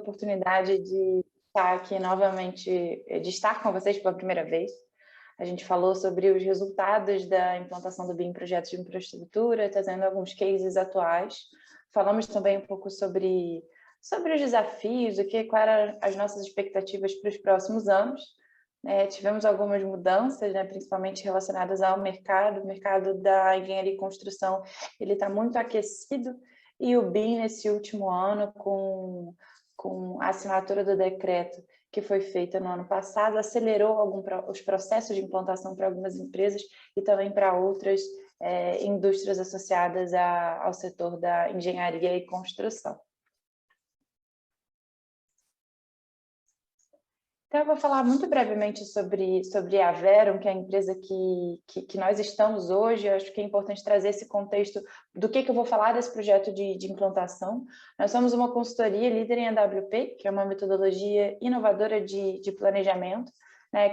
oportunidade de estar aqui novamente, de estar com vocês pela primeira vez. A gente falou sobre os resultados da implantação do BIM em projetos de infraestrutura, trazendo alguns cases atuais. Falamos também um pouco sobre os desafios, quais eram as nossas expectativas para os próximos anos. Tivemos algumas mudanças, principalmente relacionadas ao mercado. O mercado da engenharia e construção ele está muito aquecido, e o BIM, nesse último ano, com a assinatura do decreto que foi feita no ano passado, acelerou os processos de implantação para algumas empresas e também para outras indústrias associadas ao setor da engenharia e construção. Então, eu vou falar muito brevemente sobre a Verum, que é a empresa que nós estamos hoje. Eu acho que é importante trazer esse contexto do que eu vou falar desse projeto de implantação. Nós somos uma consultoria líder em AWP, que é uma metodologia inovadora de planejamento.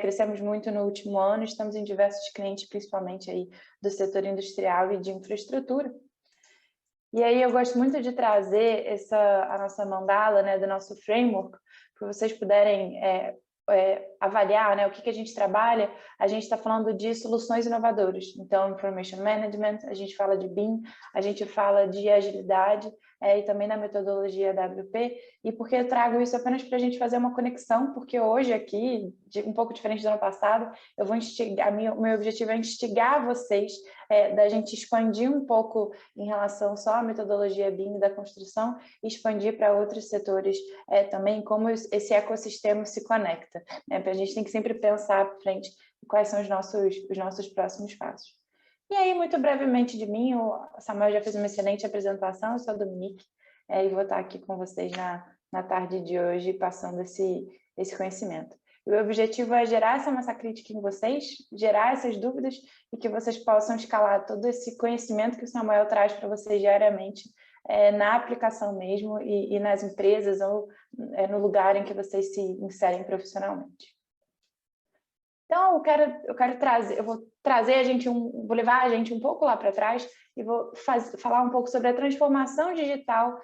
Crescemos muito no último ano, estamos em diversos clientes, principalmente aí do setor industrial e de infraestrutura. E aí eu gosto muito de trazer a nossa mandala, do nosso framework, para vocês puderem avaliar o que a gente trabalha. A gente está falando de soluções inovadoras. Então, Information Management, a gente fala de BIM, a gente fala de agilidade e também da metodologia AWP. E por que eu trago isso? Apenas para a gente fazer uma conexão, porque hoje aqui, um pouco diferente do ano passado, eu vou meu objetivo é instigar vocês da gente expandir um pouco em relação só à metodologia BIM da construção e expandir para outros setores também, como esse ecossistema se conecta. Porque a gente tem que sempre pensar para frente quais são os nossos próximos passos. E aí, muito brevemente de mim, o Samuel já fez uma excelente apresentação. Eu sou a Dominique e vou estar aqui com vocês na tarde de hoje, passando esse conhecimento. E o objetivo é gerar essa massa crítica em vocês, gerar essas dúvidas e que vocês possam escalar todo esse conhecimento que o Samuel traz para vocês diariamente na aplicação mesmo e nas empresas ou no lugar em que vocês se inserem profissionalmente. Então, eu vou trazer vou levar a gente um pouco lá para trás e vou falar um pouco sobre a transformação digital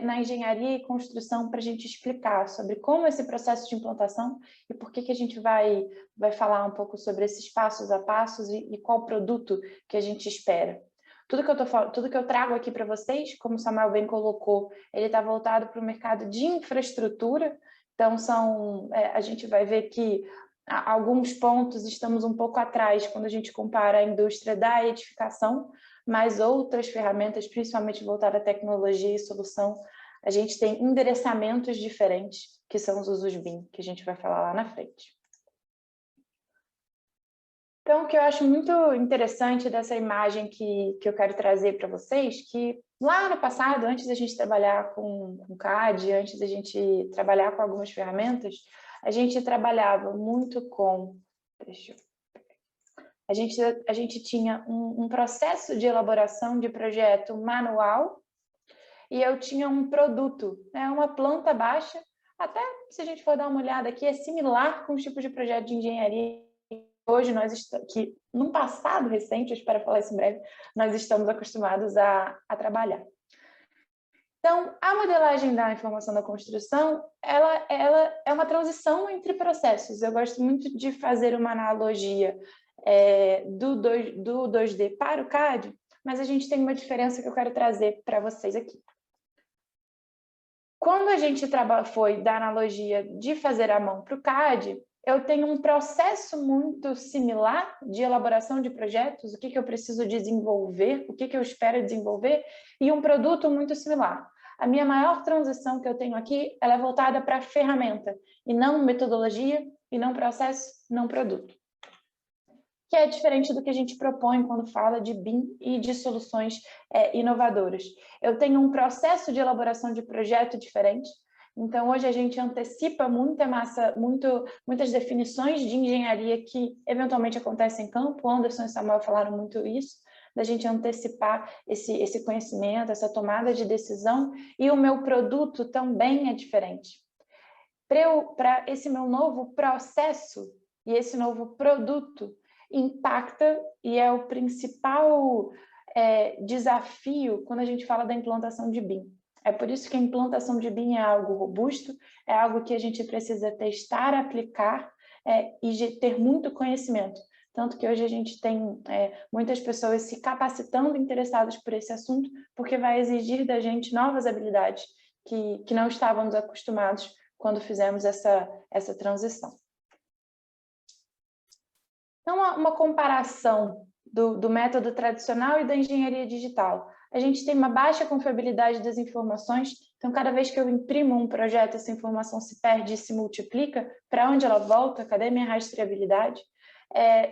na engenharia e construção, para a gente explicar sobre como esse processo de implantação e por que a gente vai falar um pouco sobre esses passos a passos e qual produto que a gente espera. Tudo que eu trago aqui para vocês, como o Samuel bem colocou, ele está voltado para o mercado de infraestrutura. Então, a gente vai ver que alguns pontos estamos um pouco atrás quando a gente compara a indústria da edificação, mas outras ferramentas, principalmente voltadas à tecnologia e solução, a gente tem endereçamentos diferentes, que são os usos BIM, que a gente vai falar lá na frente. Então, o que eu acho muito interessante dessa imagem que eu quero trazer para vocês, que lá no passado, antes da gente trabalhar com CAD, antes da gente trabalhar com algumas ferramentas, a gente trabalhava muito com... A gente tinha um processo de elaboração de projeto manual e eu tinha um produto, uma planta baixa. Até se a gente for dar uma olhada aqui, é similar com os tipos de projeto de engenharia. Hoje, que num passado recente, eu espero falar isso em breve, nós estamos acostumados a trabalhar. Então, a modelagem da informação da construção, ela é uma transição entre processos. Eu gosto muito de fazer uma analogia do 2D para o CAD, mas a gente tem uma diferença que eu quero trazer para vocês aqui. Quando a gente foi da analogia de fazer à mão para o CAD, eu tenho um processo muito similar de elaboração de projetos, o que eu preciso desenvolver, o que eu espero desenvolver, e um produto muito similar. A minha maior transição que eu tenho aqui, ela é voltada para a ferramenta, e não metodologia, e não processo, não produto. Que é diferente do que a gente propõe quando fala de BIM e de soluções inovadoras. Eu tenho um processo de elaboração de projeto diferente. Então, hoje a gente antecipa muitas definições de engenharia que eventualmente acontecem em campo. Anderson e Samuel falaram muito isso, da gente antecipar esse conhecimento, essa tomada de decisão, e o meu produto também é diferente. Para esse meu novo processo e esse novo produto impacta e é o principal desafio quando a gente fala da implantação de BIM. É por isso que a implantação de BIM é algo robusto, é algo que a gente precisa testar, aplicar e ter muito conhecimento. Tanto que hoje a gente tem muitas pessoas se capacitando, interessadas por esse assunto, porque vai exigir da gente novas habilidades que não estávamos acostumados quando fizemos essa transição. Então, uma comparação do método tradicional e da engenharia digital. A gente tem uma baixa confiabilidade das informações, então cada vez que eu imprimo um projeto, essa informação se perde e se multiplica. Para onde ela volta? Cadê minha rastreabilidade?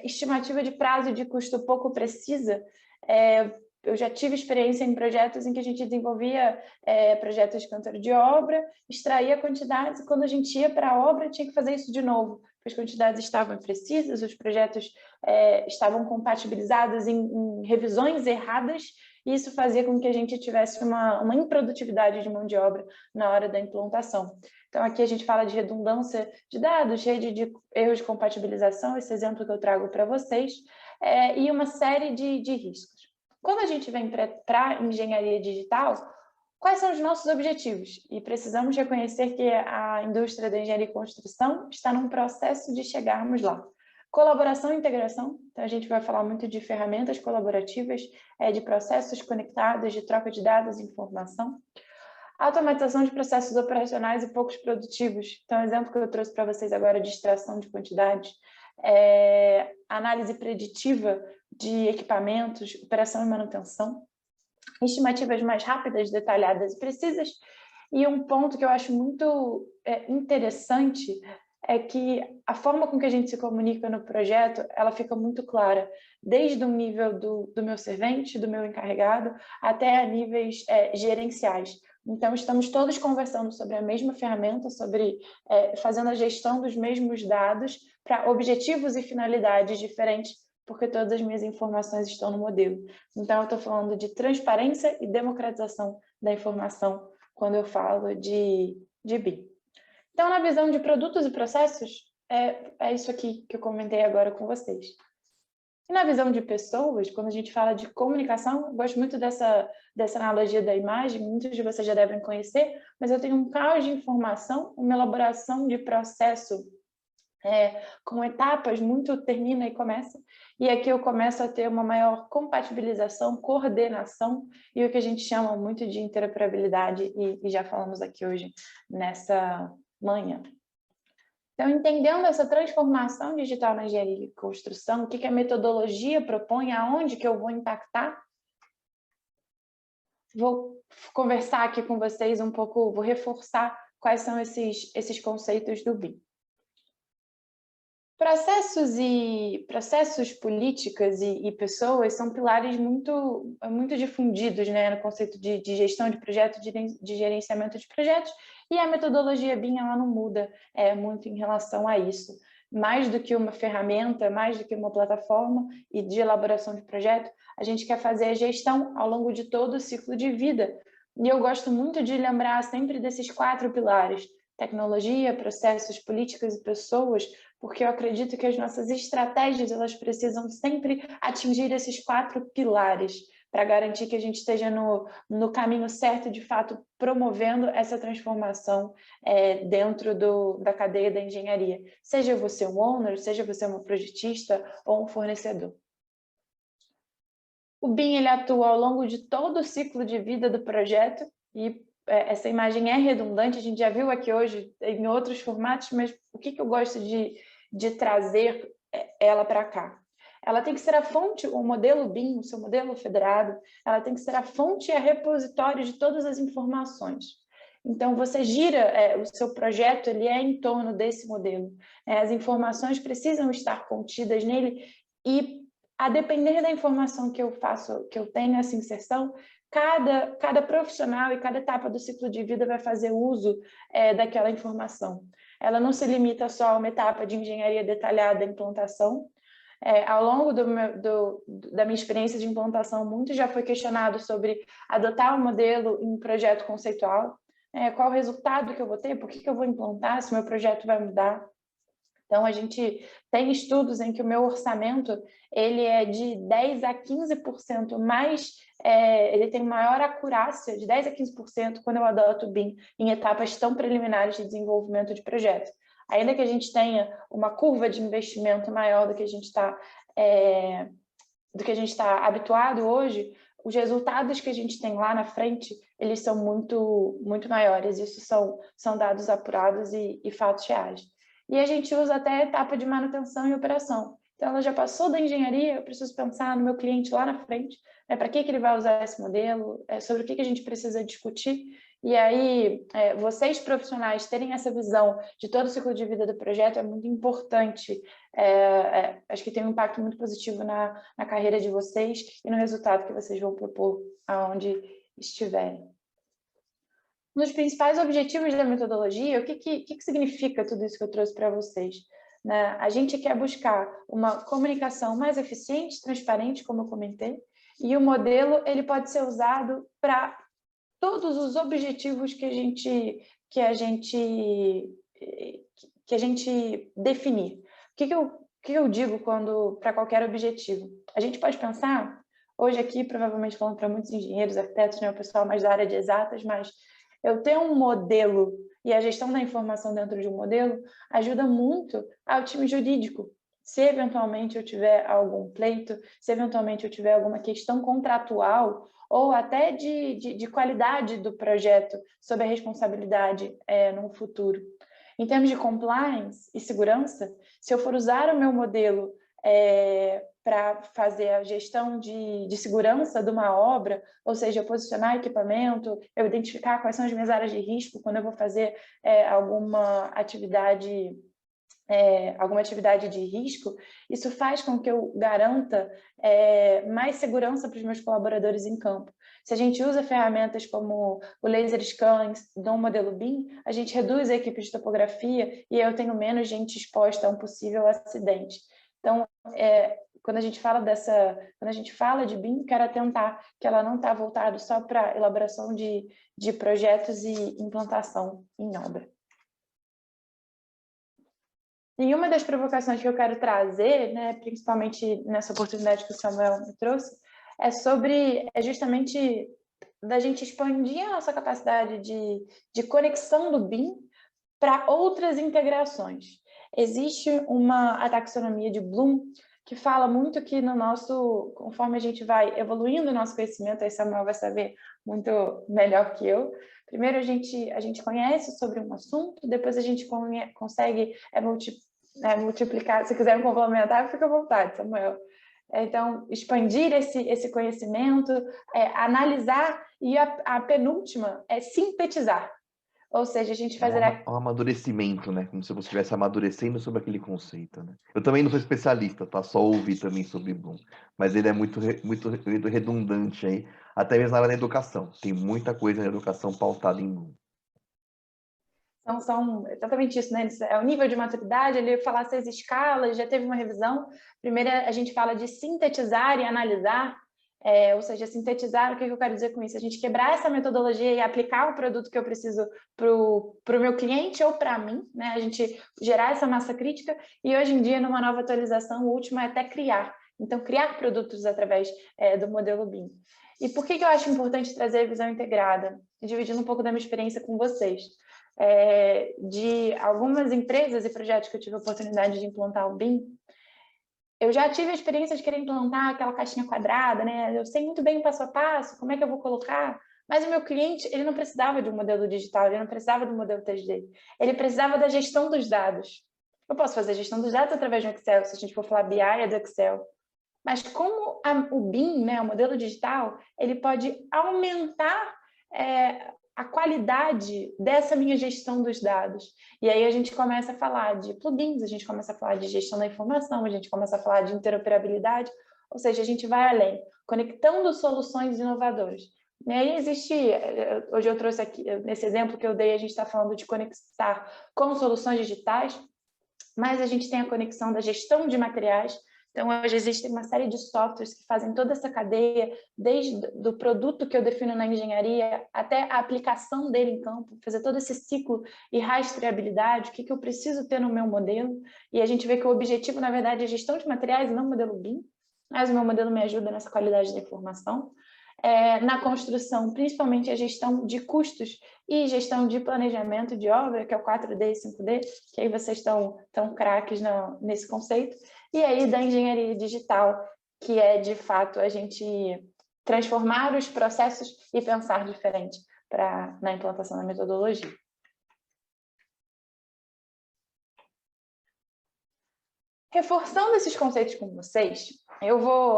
Estimativa de prazo e de custo pouco precisa. Eu já tive experiência em projetos em que a gente desenvolvia projetos de canteiro de obra, extraía quantidades e quando a gente ia para a obra tinha que fazer isso de novo. As quantidades estavam imprecisas, os projetos estavam compatibilizados em revisões erradas e isso fazia com que a gente tivesse uma improdutividade de mão de obra na hora da implantação. Então, aqui a gente fala de redundância de dados, rede de erros de compatibilização, esse exemplo que eu trago para vocês, e uma série de riscos. Quando a gente vem para a engenharia digital, quais são os nossos objetivos? E precisamos reconhecer que a indústria da engenharia e construção está num processo de chegarmos lá. Colaboração e integração, então a gente vai falar muito de ferramentas colaborativas, de processos conectados, de troca de dados e informação. Automatização de processos operacionais e poucos produtivos. Então, o exemplo que eu trouxe para vocês agora de extração de quantidades, análise preditiva de equipamentos, operação e manutenção, estimativas mais rápidas, detalhadas e precisas. E um ponto que eu acho muito interessante é que a forma com que a gente se comunica no projeto, ela fica muito clara, desde o nível do meu servente, do meu encarregado, até a níveis gerenciais. Então, estamos todos conversando sobre a mesma ferramenta, fazendo a gestão dos mesmos dados para objetivos e finalidades diferentes, porque todas as minhas informações estão no modelo. Então, eu estou falando de transparência e democratização da informação quando eu falo de BIM. Então, na visão de produtos e processos, é isso aqui que eu comentei agora com vocês. E na visão de pessoas, quando a gente fala de comunicação, eu gosto muito dessa analogia da imagem, muitos de vocês já devem conhecer, mas eu tenho um caos de informação, uma elaboração de processo com etapas, muito termina e começa, e aqui eu começo a ter uma maior compatibilização, coordenação, e o que a gente chama muito de interoperabilidade, e já falamos aqui hoje nessa manhã. Então, entendendo essa transformação digital na engenharia e construção, o que a metodologia propõe, aonde que eu vou impactar, vou conversar aqui com vocês um pouco, vou reforçar quais são esses conceitos do BIM. Processos, políticas e pessoas são pilares muito difundidos, né, no conceito de gestão de projetos, de gerenciamento de projetos, e a metodologia BIM ela não muda muito em relação a isso. Mais do que uma ferramenta, mais do que uma plataforma e de elaboração de projeto, a gente quer fazer a gestão ao longo de todo o ciclo de vida. E eu gosto muito de lembrar sempre desses 4 pilares: tecnologia, processos, políticas e pessoas, porque eu acredito que as nossas estratégias elas precisam sempre atingir esses 4 pilares para garantir que a gente esteja no caminho certo, de fato, promovendo essa transformação dentro da cadeia da engenharia. Seja você um owner, seja você uma projetista ou um fornecedor. O BIM ele atua ao longo de todo o ciclo de vida do projeto e essa imagem é redundante, a gente já viu aqui hoje em outros formatos, mas o que eu gosto de trazer ela para cá? Ela tem que ser a fonte, o modelo BIM, o seu modelo federado, ela tem que ser a fonte e a repositório de todas as informações. Então, você gira, o seu projeto ele é em torno desse modelo. As informações precisam estar contidas nele e, a depender da informação que eu faço, que eu tenho essa inserção, cada profissional e cada etapa do ciclo de vida vai fazer uso daquela informação. Ela não se limita só a uma etapa de engenharia detalhada, implantação. Ao longo da minha experiência de implantação, muito já foi questionado sobre adotar um modelo em projeto conceitual, qual o resultado que eu vou ter, por que eu vou implantar, se o meu projeto vai mudar. Então, a gente tem estudos em que o meu orçamento ele é de 10% a 15% mais ele tem maior acurácia, de 10 a 15%, quando eu adoto o BIM em etapas tão preliminares de desenvolvimento de projeto. Ainda que a gente tenha uma curva de investimento maior do que a gente está habituado hoje, os resultados que a gente tem lá na frente, eles são muito, muito maiores. Isso são dados apurados e fatos reais. E a gente usa até a etapa de manutenção e operação. Então, ela já passou da engenharia, eu preciso pensar no meu cliente lá na frente, né, para que ele vai usar esse modelo, sobre o que a gente precisa discutir. E aí, vocês profissionais terem essa visão de todo o ciclo de vida do projeto é muito importante. Acho que tem um impacto muito positivo na carreira de vocês e no resultado que vocês vão propor aonde estiverem. Um dos principais objetivos da metodologia, o que significa tudo isso que eu trouxe para vocês? Né? A gente quer buscar uma comunicação mais eficiente, transparente, como eu comentei, e o modelo ele pode ser usado para todos os objetivos que a gente definir. O que eu digo para qualquer objetivo? A gente pode pensar, hoje aqui, provavelmente falando para muitos engenheiros, arquitetos, né, o pessoal mais da área de exatas, mas eu ter um modelo e a gestão da informação dentro de um modelo ajuda muito ao time jurídico. Se eventualmente eu tiver algum pleito, se eventualmente eu tiver alguma questão contratual ou até de qualidade do projeto sob a responsabilidade no futuro. Em termos de compliance e segurança, se eu for usar o meu modelo para fazer a gestão de segurança de uma obra, ou seja, posicionar equipamento, eu identificar quais são as minhas áreas de risco quando eu vou fazer alguma atividade de risco, isso faz com que eu garanta mais segurança para os meus colaboradores em campo. Se a gente usa ferramentas como o laser scan do modelo BIM, a gente reduz a equipe de topografia e eu tenho menos gente exposta a um possível acidente. Então, quando a gente fala de BIM, quero atentar que ela não está voltada só para elaboração de projetos e implantação em obra. E uma das provocações que eu quero trazer, né, principalmente nessa oportunidade que o Samuel me trouxe, é justamente da gente expandir a nossa capacidade de conexão do BIM para outras integrações. Existe a taxonomia de Bloom que fala muito que conforme a gente vai evoluindo o nosso conhecimento, aí Samuel vai saber muito melhor que eu. Primeiro a gente conhece sobre um assunto, depois a gente consegue multiplicar. Se quiserem complementar, fica à vontade, Samuel. Então, expandir esse conhecimento, analisar, e a penúltima é sintetizar. Ou seja, a gente fazer... Um amadurecimento, né? Como se você estivesse amadurecendo sobre aquele conceito, né? Eu também não sou especialista, tá? Só ouvi também sobre Bloom. Mas ele é muito redundante aí, até mesmo na área da educação. Tem muita coisa na educação pautada em Bloom. São exatamente isso, né? É o nível de maturidade, ele falar 6 escalas, já teve uma revisão. Primeiro, a gente fala de sintetizar e analisar, ou seja, sintetizar, o que eu quero dizer com isso? A gente quebrar essa metodologia e aplicar o produto que eu preciso para o meu cliente ou para mim, né? A gente gerar essa massa crítica e hoje em dia, numa nova atualização, o último é até criar. Então, criar produtos através do modelo BIM. E por que eu acho importante trazer a visão integrada? Dividindo um pouco da minha experiência com vocês. De algumas empresas e projetos que eu tive a oportunidade de implantar o BIM, eu já tive a experiência de querer implantar aquela caixinha quadrada, né? Eu sei muito bem o passo a passo, como é que eu vou colocar, mas o meu cliente, ele não precisava de um modelo digital, ele não precisava do modelo 3D, ele precisava da gestão dos dados. Eu posso fazer a gestão dos dados através do Excel, se a gente for falar BI é do Excel, mas como o BIM, né, o modelo digital, ele pode aumentar a qualidade dessa minha gestão dos dados. E aí a gente começa a falar de plugins, a gente começa a falar de gestão da informação, a gente começa a falar de interoperabilidade, ou seja, a gente vai além, conectando soluções inovadoras. E aí hoje eu trouxe aqui, nesse exemplo que eu dei, a gente está falando de conectar com soluções digitais, mas a gente tem a conexão da gestão de materiais. Então, hoje existe uma série de softwares que fazem toda essa cadeia, desde o produto que eu defino na engenharia até a aplicação dele em campo, fazer todo esse ciclo e rastreabilidade, o que eu preciso ter no meu modelo. E a gente vê que o objetivo, na verdade, é gestão de materiais e não modelo BIM, mas o meu modelo me ajuda nessa qualidade da informação. na construção, principalmente a gestão de custos e gestão de planejamento de obra, que é o 4D e 5D, que aí vocês estão craques nesse conceito, e aí da engenharia digital, que é, de fato, a gente transformar os processos e pensar diferente na implantação da metodologia. Reforçando esses conceitos com vocês,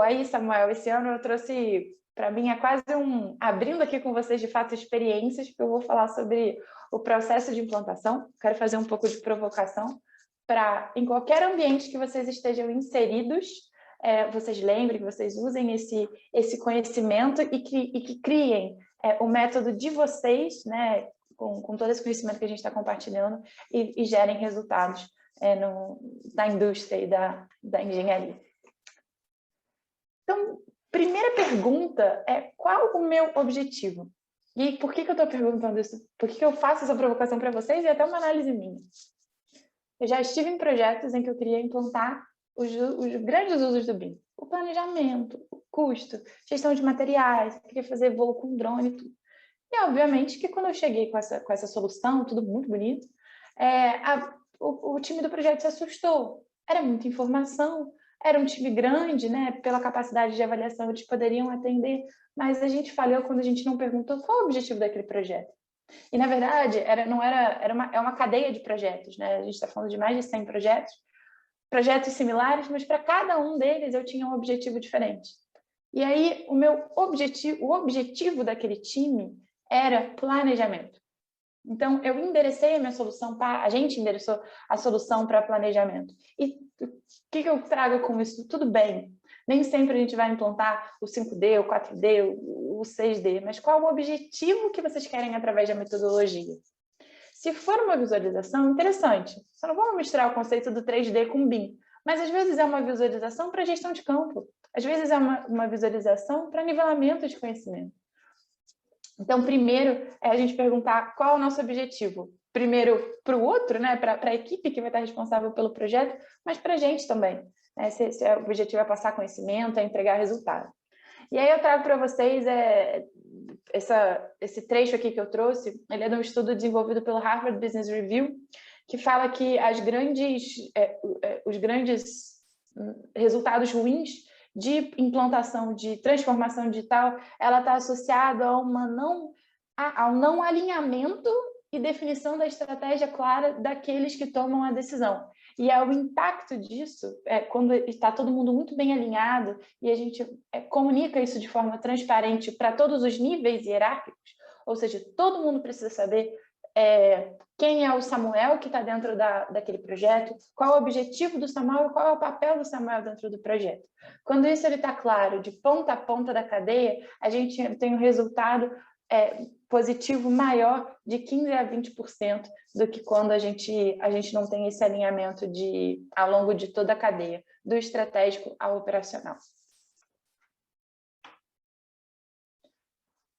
aí, Samuel, esse ano eu trouxe, para mim, é quase abrindo aqui com vocês, de fato, experiências, porque eu vou falar sobre o processo de implantação. Quero fazer um pouco de provocação para, em qualquer ambiente que vocês estejam inseridos, vocês lembrem, que vocês usem esse conhecimento e que criem o método de vocês, né, com todo esse conhecimento que a gente está compartilhando, e gerem resultados da indústria e da engenharia. Então, primeira pergunta é: qual o meu objetivo? E por que eu estou perguntando isso? Por que eu faço essa provocação para vocês e até uma análise minha? Eu já estive em projetos em que eu queria implantar os grandes usos do BIM. O planejamento, o custo, gestão de materiais, eu queria fazer voo com drone e tudo. E, obviamente, que quando eu cheguei com essa solução, tudo muito bonito, o time do projeto se assustou. Era muita informação, era um time grande, né? Pela capacidade de avaliação, eles poderiam atender, mas a gente falhou quando a gente não perguntou qual o objetivo daquele projeto. E, na verdade, é uma cadeia de projetos, né? A gente está falando de mais de 100 projetos similares, mas para cada um deles eu tinha um objetivo diferente. E aí, o objetivo daquele time era planejamento. Então, eu enderecei a minha solução, a gente endereçou a solução para planejamento. E o que eu trago com isso? Tudo bem, nem sempre a gente vai implantar o 5D, o 4D, o 6D, mas qual o objetivo que vocês querem através da metodologia? Se for uma visualização, interessante. Só não vamos misturar o conceito do 3D com o BIM, mas às vezes é uma visualização para gestão de campo, às vezes é uma visualização para nivelamento de conhecimento. Então, primeiro, é a gente perguntar qual é o nosso objetivo. Primeiro, para o outro, né, para a equipe que vai estar responsável pelo projeto, mas para a gente também. Né, se o objetivo é passar conhecimento, é entregar resultado. E aí eu trago para vocês esse trecho aqui que eu trouxe, ele é de um estudo desenvolvido pelo Harvard Business Review, que fala que os grandes resultados ruins de implantação, de transformação digital, ela está associada ao não alinhamento e definição da estratégia clara daqueles que tomam a decisão. E o impacto disso, quando está todo mundo muito bem alinhado e a gente comunica isso de forma transparente para todos os níveis hierárquicos, ou seja, todo mundo precisa saber quem é o Samuel que está dentro daquele projeto, qual é o objetivo do Samuel e qual é o papel do Samuel dentro do projeto. Quando isso está claro, de ponta a ponta da cadeia, a gente tem um resultado positivo maior de 15% a 20% do que quando a gente não tem esse alinhamento ao longo de toda a cadeia, do estratégico ao operacional.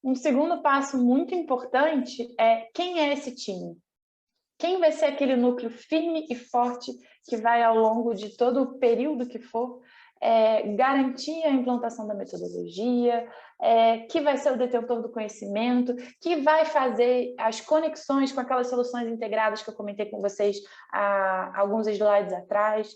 Um segundo passo muito importante é: quem é esse time? Quem vai ser aquele núcleo firme e forte que vai, ao longo de todo o período que for, garantir a implantação da metodologia, que vai ser o detentor do conhecimento, que vai fazer as conexões com aquelas soluções integradas que eu comentei com vocês há alguns slides atrás?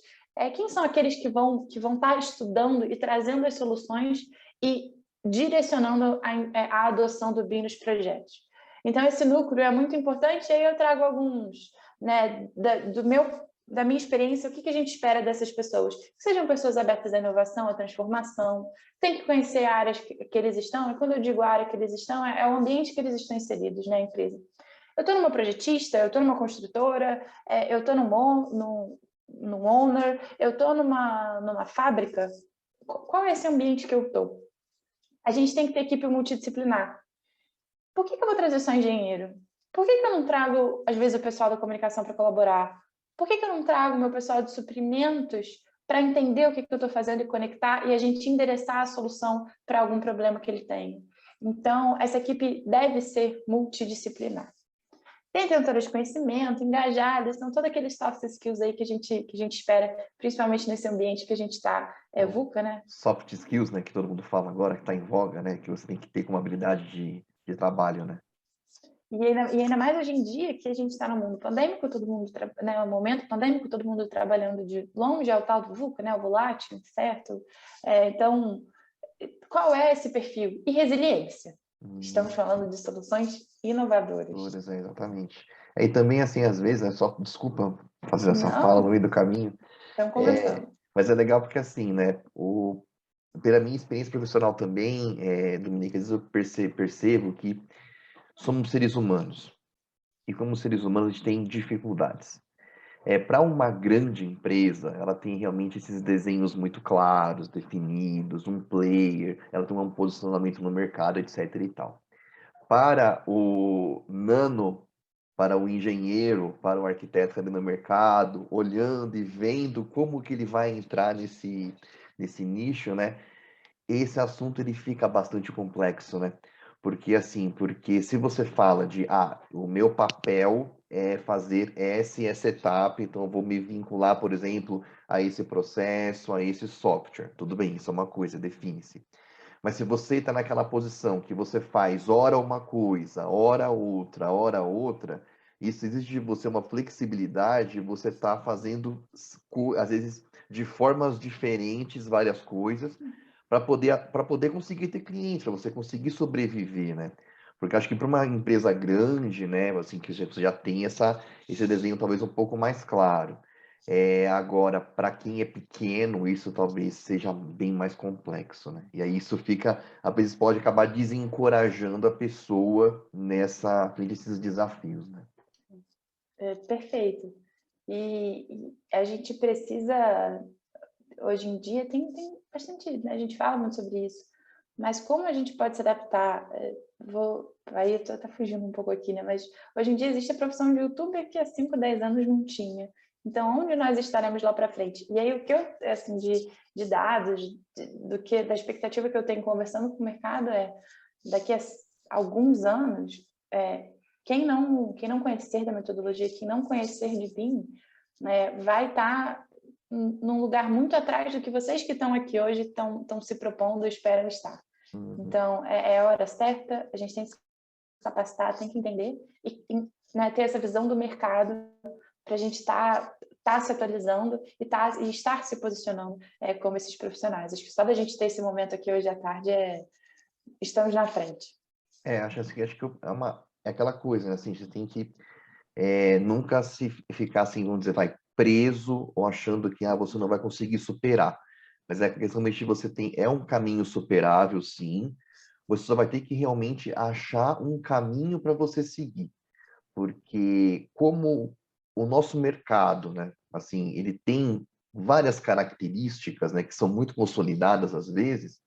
Quem são aqueles que vão estar estudando e trazendo as soluções e direcionando a adoção do BIM nos projetos? Então, esse núcleo é muito importante, e aí eu trago alguns, né, da minha experiência, o que a gente espera dessas pessoas? Que sejam pessoas abertas à inovação, à transformação, tem que conhecer a área que eles estão, e quando eu digo a área que eles estão, é o ambiente que eles estão inseridos na empresa. Eu estou numa projetista, eu estou numa construtora, eu estou num owner, eu estou numa fábrica. Qual é esse ambiente que eu estou? A gente tem que ter equipe multidisciplinar. Por que eu vou trazer só engenheiro? Por que eu não trago, às vezes, o pessoal da comunicação para colaborar? Por que eu não trago o meu pessoal de suprimentos para entender o que eu estou fazendo e conectar e a gente endereçar a solução para algum problema que ele tem? Então, essa equipe deve ser multidisciplinar. detentoras de conhecimento, engajadas, então todos aqueles soft skills aí que a gente espera, principalmente nesse ambiente que a gente está, VUCA, né? Soft skills, né, que todo mundo fala agora, que está em voga, né, que você tem que ter como habilidade de trabalho, né? E ainda mais hoje em dia que a gente está no mundo pandêmico, todo mundo, né, um momento pandêmico, todo mundo trabalhando de longe, é o tal do VUCA, né, o volátil, certo? Então, qual é esse perfil? E resiliência. Estamos falando de soluções inovadoras. Exatamente. E também, assim, às vezes, né, só, desculpa fazer essa fala no Não, meio do caminho, estamos conversando. mas é legal porque, assim, né, pela minha experiência profissional também, Dominica, às vezes eu percebo que somos seres humanos. E como seres humanos, a gente tem dificuldades. Para uma grande empresa, ela tem realmente esses desenhos muito claros, definidos, um player, ela tem um posicionamento no mercado, etc. e tal. Para o nano, para o engenheiro, para o arquiteto ali no mercado, olhando e vendo como que ele vai entrar nesse nicho, né? Esse assunto ele fica bastante complexo, né? Porque se você fala de, o meu papel é fazer essa etapa, então eu vou me vincular, por exemplo, a esse processo, a esse software. Tudo bem, isso é uma coisa, define-se. Mas se você está naquela posição que você faz ora uma coisa, ora outra, isso exige de você uma flexibilidade, você está fazendo, às vezes, de formas diferentes, várias coisas, para poder conseguir ter clientes, para você conseguir sobreviver, né? Porque acho que para uma empresa grande, né, assim, que você já tem esse desenho talvez um pouco mais claro. Agora, para quem é pequeno, isso talvez seja bem mais complexo, né? E aí isso fica, às vezes pode acabar desencorajando a pessoa nesses desafios, né? Perfeito. E a gente precisa, hoje em dia, tem bastante, né? A gente fala muito sobre isso, mas como a gente pode se adaptar? Aí eu tô até fugindo um pouco aqui, né? Mas hoje em dia existe a profissão de youtuber que há 5, 10 anos não tinha. Então, onde nós estaremos lá para frente? E aí, o que eu, assim, de dados, da expectativa que eu tenho conversando com o mercado daqui a alguns anos, quem não conhecer da metodologia, quem não conhecer de BIM, né, vai estar num lugar muito atrás do que vocês que estão aqui hoje estão se propondo e esperam estar. Então, é a hora certa, a gente tem que se capacitar, tem que entender e né, ter essa visão do mercado para a gente estar se atualizando e estar se posicionando como esses profissionais. Acho que só da gente ter esse momento aqui hoje à tarde, estamos na frente. Acho que é aquela coisa, né? Assim, você tem que nunca se ficar assim, vamos dizer, preso ou achando que você não vai conseguir superar. Mas é a questão de você é um caminho superável, sim. Você só vai ter que realmente achar um caminho para você seguir. Porque como o nosso mercado, né, assim, ele tem várias características, né, que são muito consolidadas às vezes,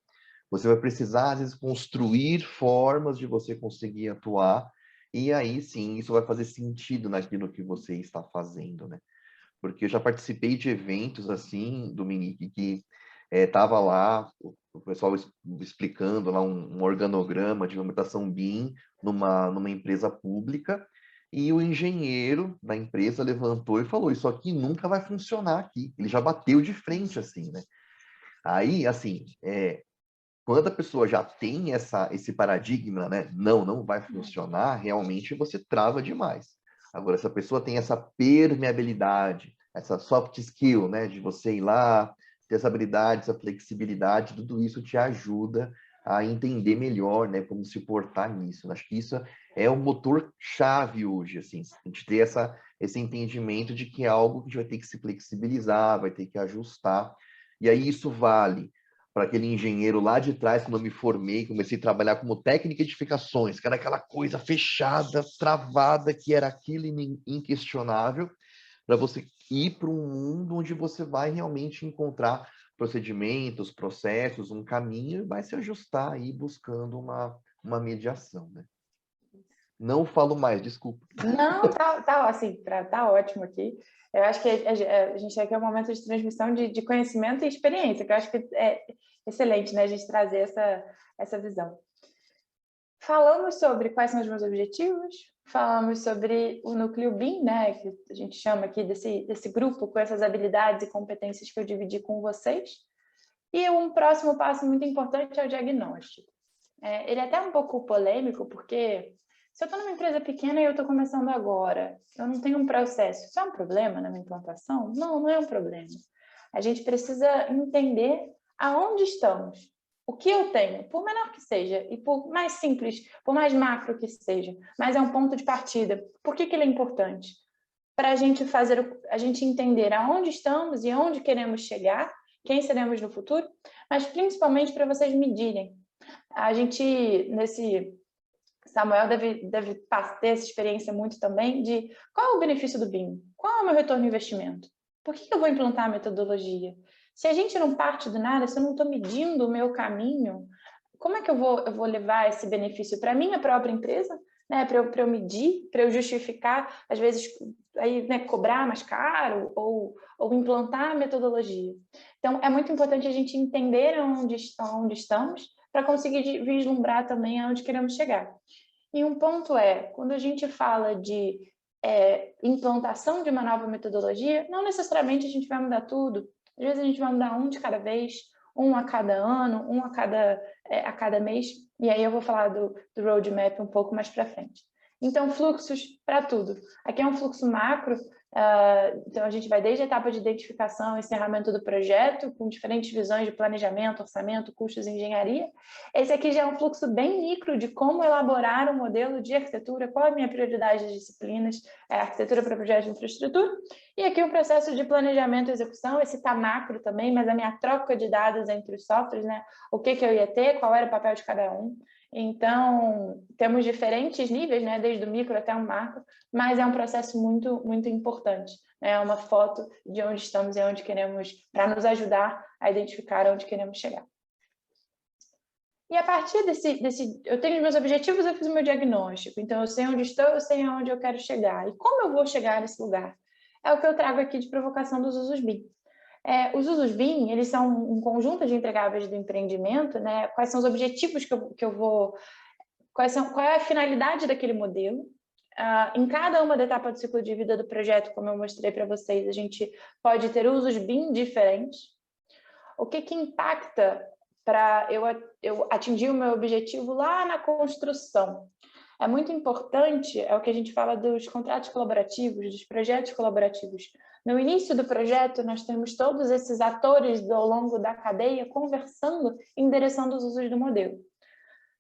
você vai precisar, às vezes, construir formas de você conseguir atuar, e aí sim, isso vai fazer sentido naquilo que você está fazendo, né? Porque eu já participei de eventos assim, Dominique, que estava lá o pessoal explicando lá um organograma de implementação BIM numa empresa pública, e o engenheiro da empresa levantou e falou: Isso aqui nunca vai funcionar aqui. Ele já bateu de frente, assim, né? Aí, assim, quando a pessoa já tem esse paradigma, né? Não vai funcionar, realmente você trava demais. Agora, se a pessoa tem essa permeabilidade, essa soft skill, né? De você ir lá, ter essa habilidade, essa flexibilidade, tudo isso te ajuda a entender melhor, né? Como se portar nisso. Acho que isso é o motor-chave hoje, assim. A gente ter esse entendimento de que é algo que a gente vai ter que se flexibilizar, vai ter que ajustar. E aí isso vale para aquele engenheiro lá de trás, quando eu me formei, comecei a trabalhar como técnico de edificações, que era aquela coisa fechada, travada, que era aquilo inquestionável, para você ir para um mundo onde você vai realmente encontrar procedimentos, processos, um caminho, e vai se ajustar aí buscando uma mediação, né? Não falo mais, desculpa. Não, tá assim, tá ótimo aqui. Eu acho que a gente aqui é um momento de transmissão de conhecimento e experiência, que eu acho que é excelente, né, a gente trazer essa visão. Falamos sobre quais são os meus objetivos, falamos sobre o núcleo BIM, né, que a gente chama aqui desse grupo com essas habilidades e competências que eu dividi com vocês. E um próximo passo muito importante é o diagnóstico. Ele é até um pouco polêmico, porque se eu estou numa empresa pequena e eu estou começando agora, eu não tenho um processo, isso é um problema na minha implantação? Não, não é um problema. A gente precisa entender aonde estamos, o que eu tenho, por menor que seja, e por mais simples, por mais macro que seja, mas é um ponto de partida. Por que ele é importante? Para a gente a gente entender aonde estamos e aonde queremos chegar, quem seremos no futuro, mas principalmente para vocês medirem. A gente, Samuel deve ter essa experiência muito também de qual é o benefício do BIM? Qual é o meu retorno no investimento? Por que eu vou implantar a metodologia? Se a gente não parte do nada, se eu não estou medindo o meu caminho, como é que eu vou levar esse benefício para a minha própria empresa? Né, para eu medir, para eu justificar, às vezes, aí, né, cobrar mais caro ou implantar a metodologia. Então, é muito importante a gente entender onde estamos para conseguir vislumbrar também aonde queremos chegar. E um ponto quando a gente fala de implantação de uma nova metodologia, não necessariamente a gente vai mudar tudo. Às vezes a gente vai mudar um de cada vez, um a cada ano, um a cada mês, e aí eu vou falar do roadmap um pouco mais para frente. Então, fluxos para tudo. Aqui é um fluxo macro, então a gente vai desde a etapa de identificação e encerramento do projeto, com diferentes visões de planejamento, orçamento, custos e engenharia. Esse aqui já é um fluxo bem micro de como elaborar um modelo de arquitetura, qual é a minha prioridade de disciplinas, arquitetura para projetos de infraestrutura. E aqui o processo de planejamento e execução, esse está macro também, mas a minha troca de dados entre os softwares, né? O que eu ia ter, qual era o papel de cada um. Então, temos diferentes níveis, né, desde o micro até o macro, mas é um processo muito, muito importante. É uma foto de onde estamos e onde queremos, para nos ajudar a identificar onde queremos chegar. E a partir eu tenho os meus objetivos, eu fiz o meu diagnóstico, então eu sei onde estou, eu sei aonde eu quero chegar. E como eu vou chegar nesse lugar? É o que eu trago aqui de provocação dos usos BIM. Os usos BIM, eles são um conjunto de entregáveis do empreendimento, né? Quais são os objetivos que eu vou... Qual é a finalidade daquele modelo? Em cada uma da etapa do ciclo de vida do projeto, como eu mostrei para vocês, a gente pode ter usos BIM diferentes. O que impacta para eu atingir o meu objetivo lá na construção? É muito importante, é o que a gente fala dos contratos colaborativos, dos projetos colaborativos. No início do projeto, nós temos todos esses atores ao longo da cadeia conversando em direção dos usos do modelo.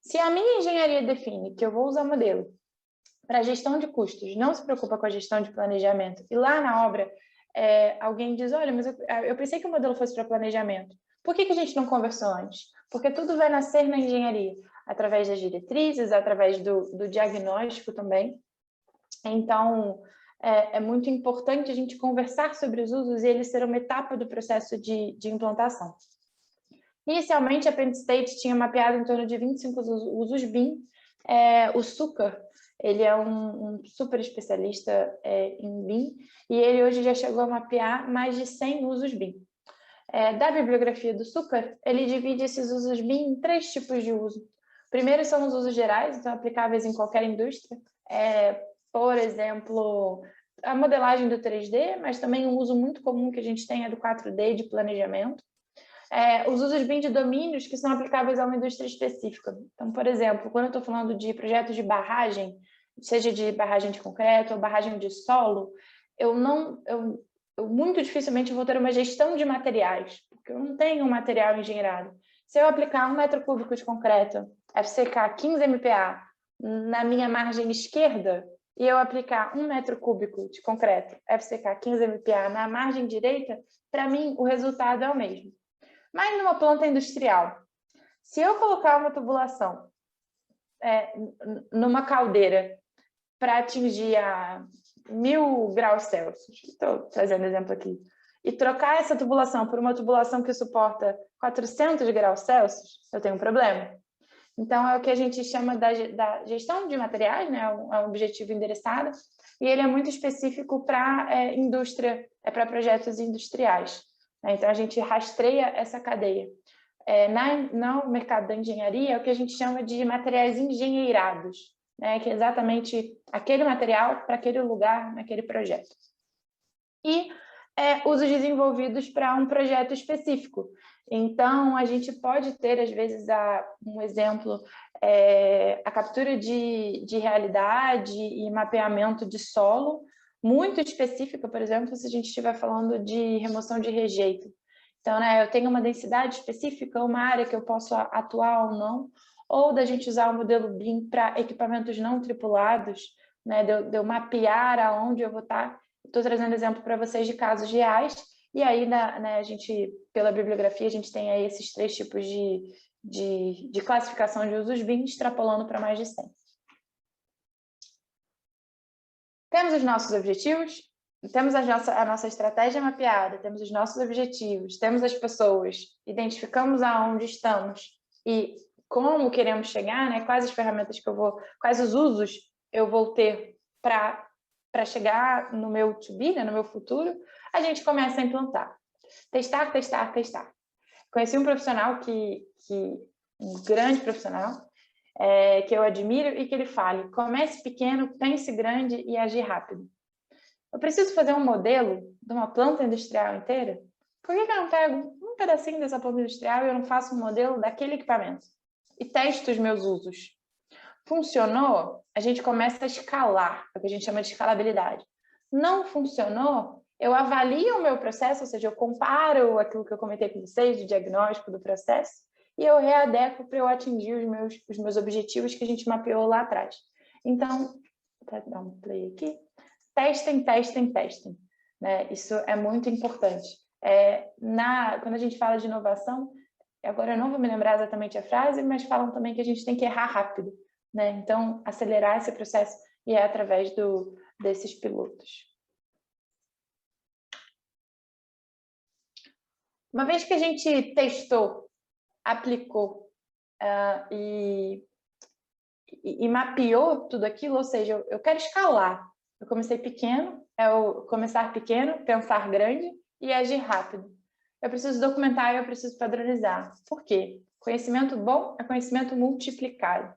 Se a minha engenharia define que eu vou usar o modelo para gestão de custos, não se preocupa com a gestão de planejamento, e lá na obra alguém diz, olha, mas eu pensei que o modelo fosse para planejamento. Por que a gente não conversou antes? Porque tudo vai nascer na engenharia, através das diretrizes, através do diagnóstico também. Então, é muito importante a gente conversar sobre os usos e eles serão uma etapa do processo de implantação. Inicialmente, a Penn State tinha mapeado em torno de 25 usos BIM. O Succar, ele é um super especialista em BIM, e ele hoje já chegou a mapear mais de 100 usos BIM. Da bibliografia do Succar, ele divide esses usos BIM em 3 tipos de uso. Primeiro são os usos gerais, então aplicáveis em qualquer indústria. Por exemplo, a modelagem do 3D, mas também um uso muito comum que a gente tem é do 4D de planejamento. Os usos BIM de domínios que são aplicáveis a uma indústria específica. Então, por exemplo, quando eu estou falando de projetos de barragem, seja de barragem de concreto ou barragem de solo, eu muito dificilmente vou ter uma gestão de materiais, porque eu não tenho um material engenheirado. Se eu aplicar 1 metro cúbico de concreto, FCK 15 MPa, na minha margem esquerda, e eu aplicar 1 metro cúbico de concreto, FCK 15 MPa, na margem direita, para mim o resultado é o mesmo. Mas numa planta industrial, se eu colocar uma tubulação numa caldeira para atingir a 1000 graus Celsius, estou trazendo exemplo aqui, e trocar essa tubulação por uma tubulação que suporta 400 graus Celsius, eu tenho um problema. Então, é o que a gente chama da gestão de materiais, né? É um objetivo endereçado, e ele é muito específico para indústria, para projetos industriais. Então, a gente rastreia essa cadeia. no mercado da engenharia, é o que a gente chama de materiais engenheirados, né? Que é exatamente aquele material para aquele lugar, naquele projeto. E usos desenvolvidos para um projeto específico. Então, a gente pode ter, às vezes, um exemplo, a captura de realidade e mapeamento de solo, muito específica, por exemplo, se a gente estiver falando de remoção de rejeito. Então, eu tenho uma densidade específica, uma área que eu posso atuar ou não, ou da gente usar o modelo BIM para equipamentos não tripulados, né, de eu mapear aonde eu vou estar. Estou trazendo exemplo para vocês de casos reais, e aí, a gente, pela bibliografia, a gente tem aí esses 3 tipos de classificação de usos BIM, extrapolando para mais de 100. Temos os nossos objetivos, temos a nossa estratégia mapeada, temos os nossos objetivos, temos as pessoas, identificamos aonde estamos e como queremos chegar, né? Quais as ferramentas que quais os usos eu vou ter para chegar no meu to be, né, no meu futuro, a gente começa a implantar. Testar, testar, testar. Conheci um profissional um grande profissional, que eu admiro e que ele fale: comece pequeno, pense grande e agir rápido. Eu preciso fazer um modelo de uma planta industrial inteira? Por que eu não pego um pedacinho dessa planta industrial e eu não faço um modelo daquele equipamento? E testo os meus usos. Funcionou, a gente começa a escalar, é o que a gente chama de escalabilidade. Não funcionou, eu avalio o meu processo, ou seja, eu comparo aquilo que eu comentei com vocês, do diagnóstico do processo, e eu readequo para eu atingir os meus objetivos que a gente mapeou lá atrás. Então, vou dar um play aqui. Testem, testem, testem. Né? Isso é muito importante. Quando a gente fala de inovação, agora eu não vou me lembrar exatamente a frase, mas falam também que a gente tem que errar rápido. Né? Então, acelerar esse processo e é através desses pilotos. Uma vez que a gente testou, aplicou e mapeou tudo aquilo, ou seja, eu quero escalar. Eu comecei pequeno, começar pequeno, pensar grande e agir rápido. Eu preciso documentar e eu preciso padronizar. Por quê? Conhecimento bom é conhecimento multiplicado.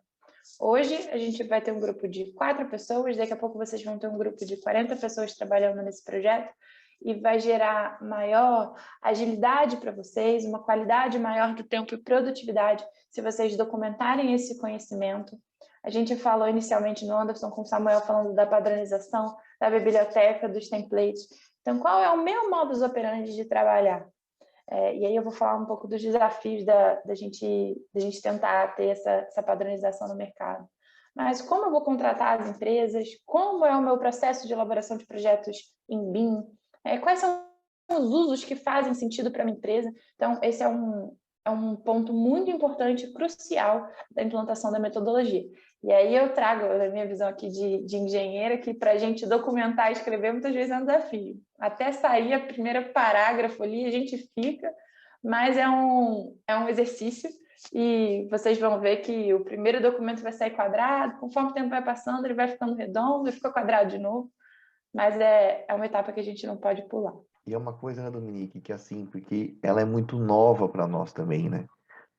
Hoje, a gente vai ter um grupo de 4 pessoas, daqui a pouco vocês vão ter um grupo de 40 pessoas trabalhando nesse projeto e vai gerar maior agilidade para vocês, uma qualidade maior do tempo e produtividade se vocês documentarem esse conhecimento. A gente falou inicialmente no Anderson com o Samuel falando da padronização, da biblioteca, dos templates. Então, qual é o meu modus operandi de trabalhar? E aí eu vou falar um pouco dos desafios da gente tentar ter essa padronização no mercado. Mas como eu vou contratar as empresas? Como é o meu processo de elaboração de projetos em BIM? Quais são os usos que fazem sentido para a minha empresa? Então, esse é um ponto muito importante, crucial da implantação da metodologia. E aí eu trago a minha visão aqui de engenheira, que para a gente documentar e escrever muitas vezes é um desafio. Até sair a primeira parágrafo ali, a gente fica, mas é um exercício e vocês vão ver que o primeiro documento vai sair quadrado, conforme o tempo vai passando, ele vai ficando redondo e fica quadrado de novo, mas é uma etapa que a gente não pode pular. E é uma coisa, né, Dominique, que assim, porque ela é muito nova para nós também, né?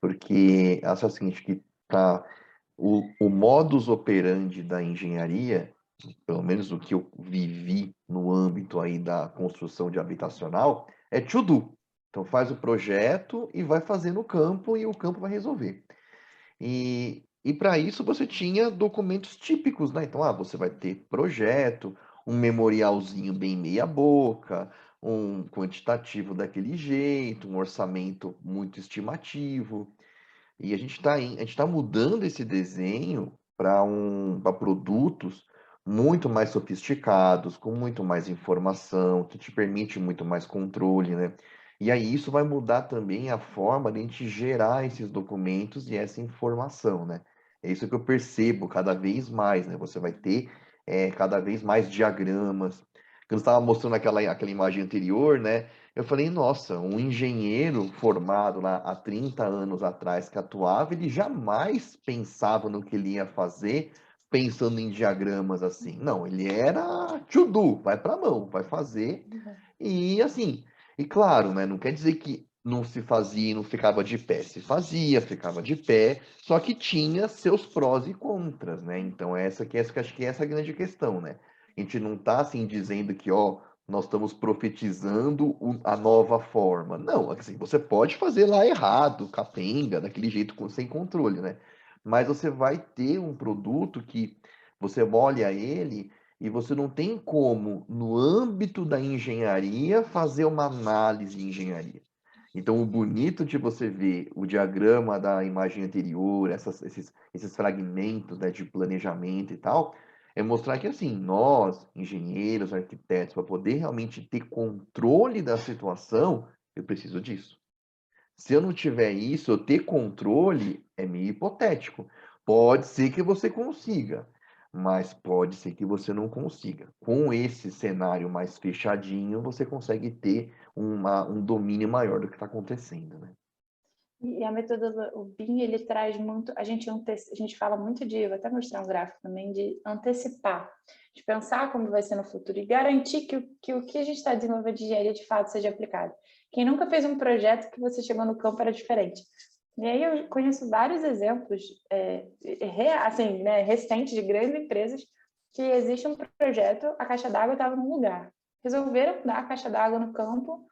Porque acho o seguinte, que o modus operandi da engenharia, pelo menos o que eu vivi no âmbito aí da construção de habitacional, é to do. Então faz o projeto e vai fazer no campo e o campo vai resolver. E para isso você tinha documentos típicos, né? Então, você vai ter projeto, um memorialzinho bem meia boca, um quantitativo daquele jeito, um orçamento muito estimativo. E a gente tá mudando esse desenho para produtos muito mais sofisticados, com muito mais informação, que te permite muito mais controle, né? E aí isso vai mudar também a forma de a gente gerar esses documentos e essa informação, né? É isso que eu percebo cada vez mais, né? Você vai ter cada vez mais diagramas. Quando eu estava mostrando aquela imagem anterior, né? Eu falei, nossa, um engenheiro formado lá há 30 anos atrás que atuava, ele jamais pensava no que ele ia fazer pensando em diagramas assim. Não, ele era to do, vai para a mão, vai fazer. E assim, e claro, né, não quer dizer que não se fazia e não ficava de pé. Se fazia, ficava de pé, só que tinha seus prós e contras, né? Então, essa que acho que essa é a grande questão, né? A gente não está assim dizendo que, ó, nós estamos profetizando a nova forma. Não, assim, você pode fazer lá errado, capenga, daquele jeito sem controle, né? Mas você vai ter um produto que você olha ele e você não tem como, no âmbito da engenharia, fazer uma análise de engenharia. Então, o bonito de você ver o diagrama da imagem anterior, esses fragmentos, né, de planejamento e tal, é mostrar que, assim, nós, engenheiros, arquitetos, para poder realmente ter controle da situação, eu preciso disso. Se eu não tiver isso, eu ter controle é meio hipotético. Pode ser que você consiga, mas pode ser que você não consiga. Com esse cenário mais fechadinho, você consegue ter um domínio maior do que está acontecendo, né? E a metodologia, o BIM, ele traz muito, a gente fala muito de, vou até mostrar um gráfico também, de antecipar, de pensar como vai ser no futuro e garantir que o que a gente está desenvolvendo de engenharia de fato seja aplicado. Quem nunca fez um projeto que você chegou no campo era diferente? E aí eu conheço vários exemplos, assim, né, recentes de grandes empresas que existe um projeto, a caixa d'água estava num lugar. Resolveram dar a caixa d'água no campo.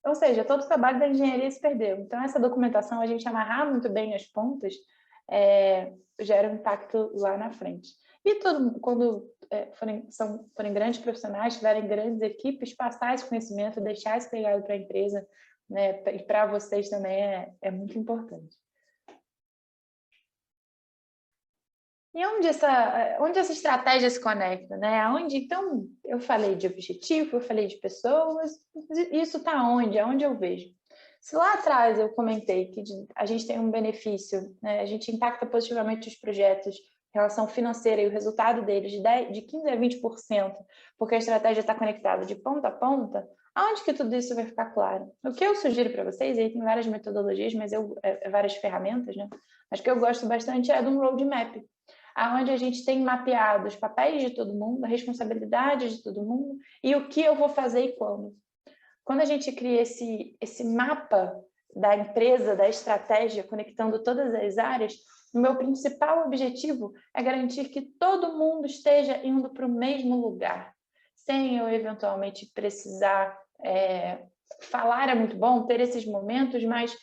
Ou seja, todo o trabalho da engenharia se perdeu. Então, essa documentação, a gente amarrar muito bem as pontas, gera um impacto lá na frente. E quando forem grandes profissionais, tiverem grandes equipes, passar esse conhecimento, deixar esse legado para a empresa, né, e para vocês também é muito importante. E onde essa estratégia se conecta, né? Então, eu falei de objetivo, eu falei de pessoas, isso está onde? Aonde eu vejo? Se lá atrás eu comentei que a gente tem um benefício, né? A gente impacta positivamente os projetos, relação financeira e o resultado deles de 15% a 20%, porque a estratégia está conectada de ponta a ponta, aonde que tudo isso vai ficar claro? O que eu sugiro para vocês, e aí tem várias metodologias, mas várias ferramentas, né? Acho que eu gosto bastante de um roadmap, aonde a gente tem mapeado os papéis de todo mundo, a responsabilidade de todo mundo e o que eu vou fazer e quando. Quando a gente cria esse mapa da empresa, da estratégia, conectando todas as áreas, o meu principal objetivo é garantir que todo mundo esteja indo para o mesmo lugar, sem eu eventualmente precisar falar é muito bom, ter esses momentos, mas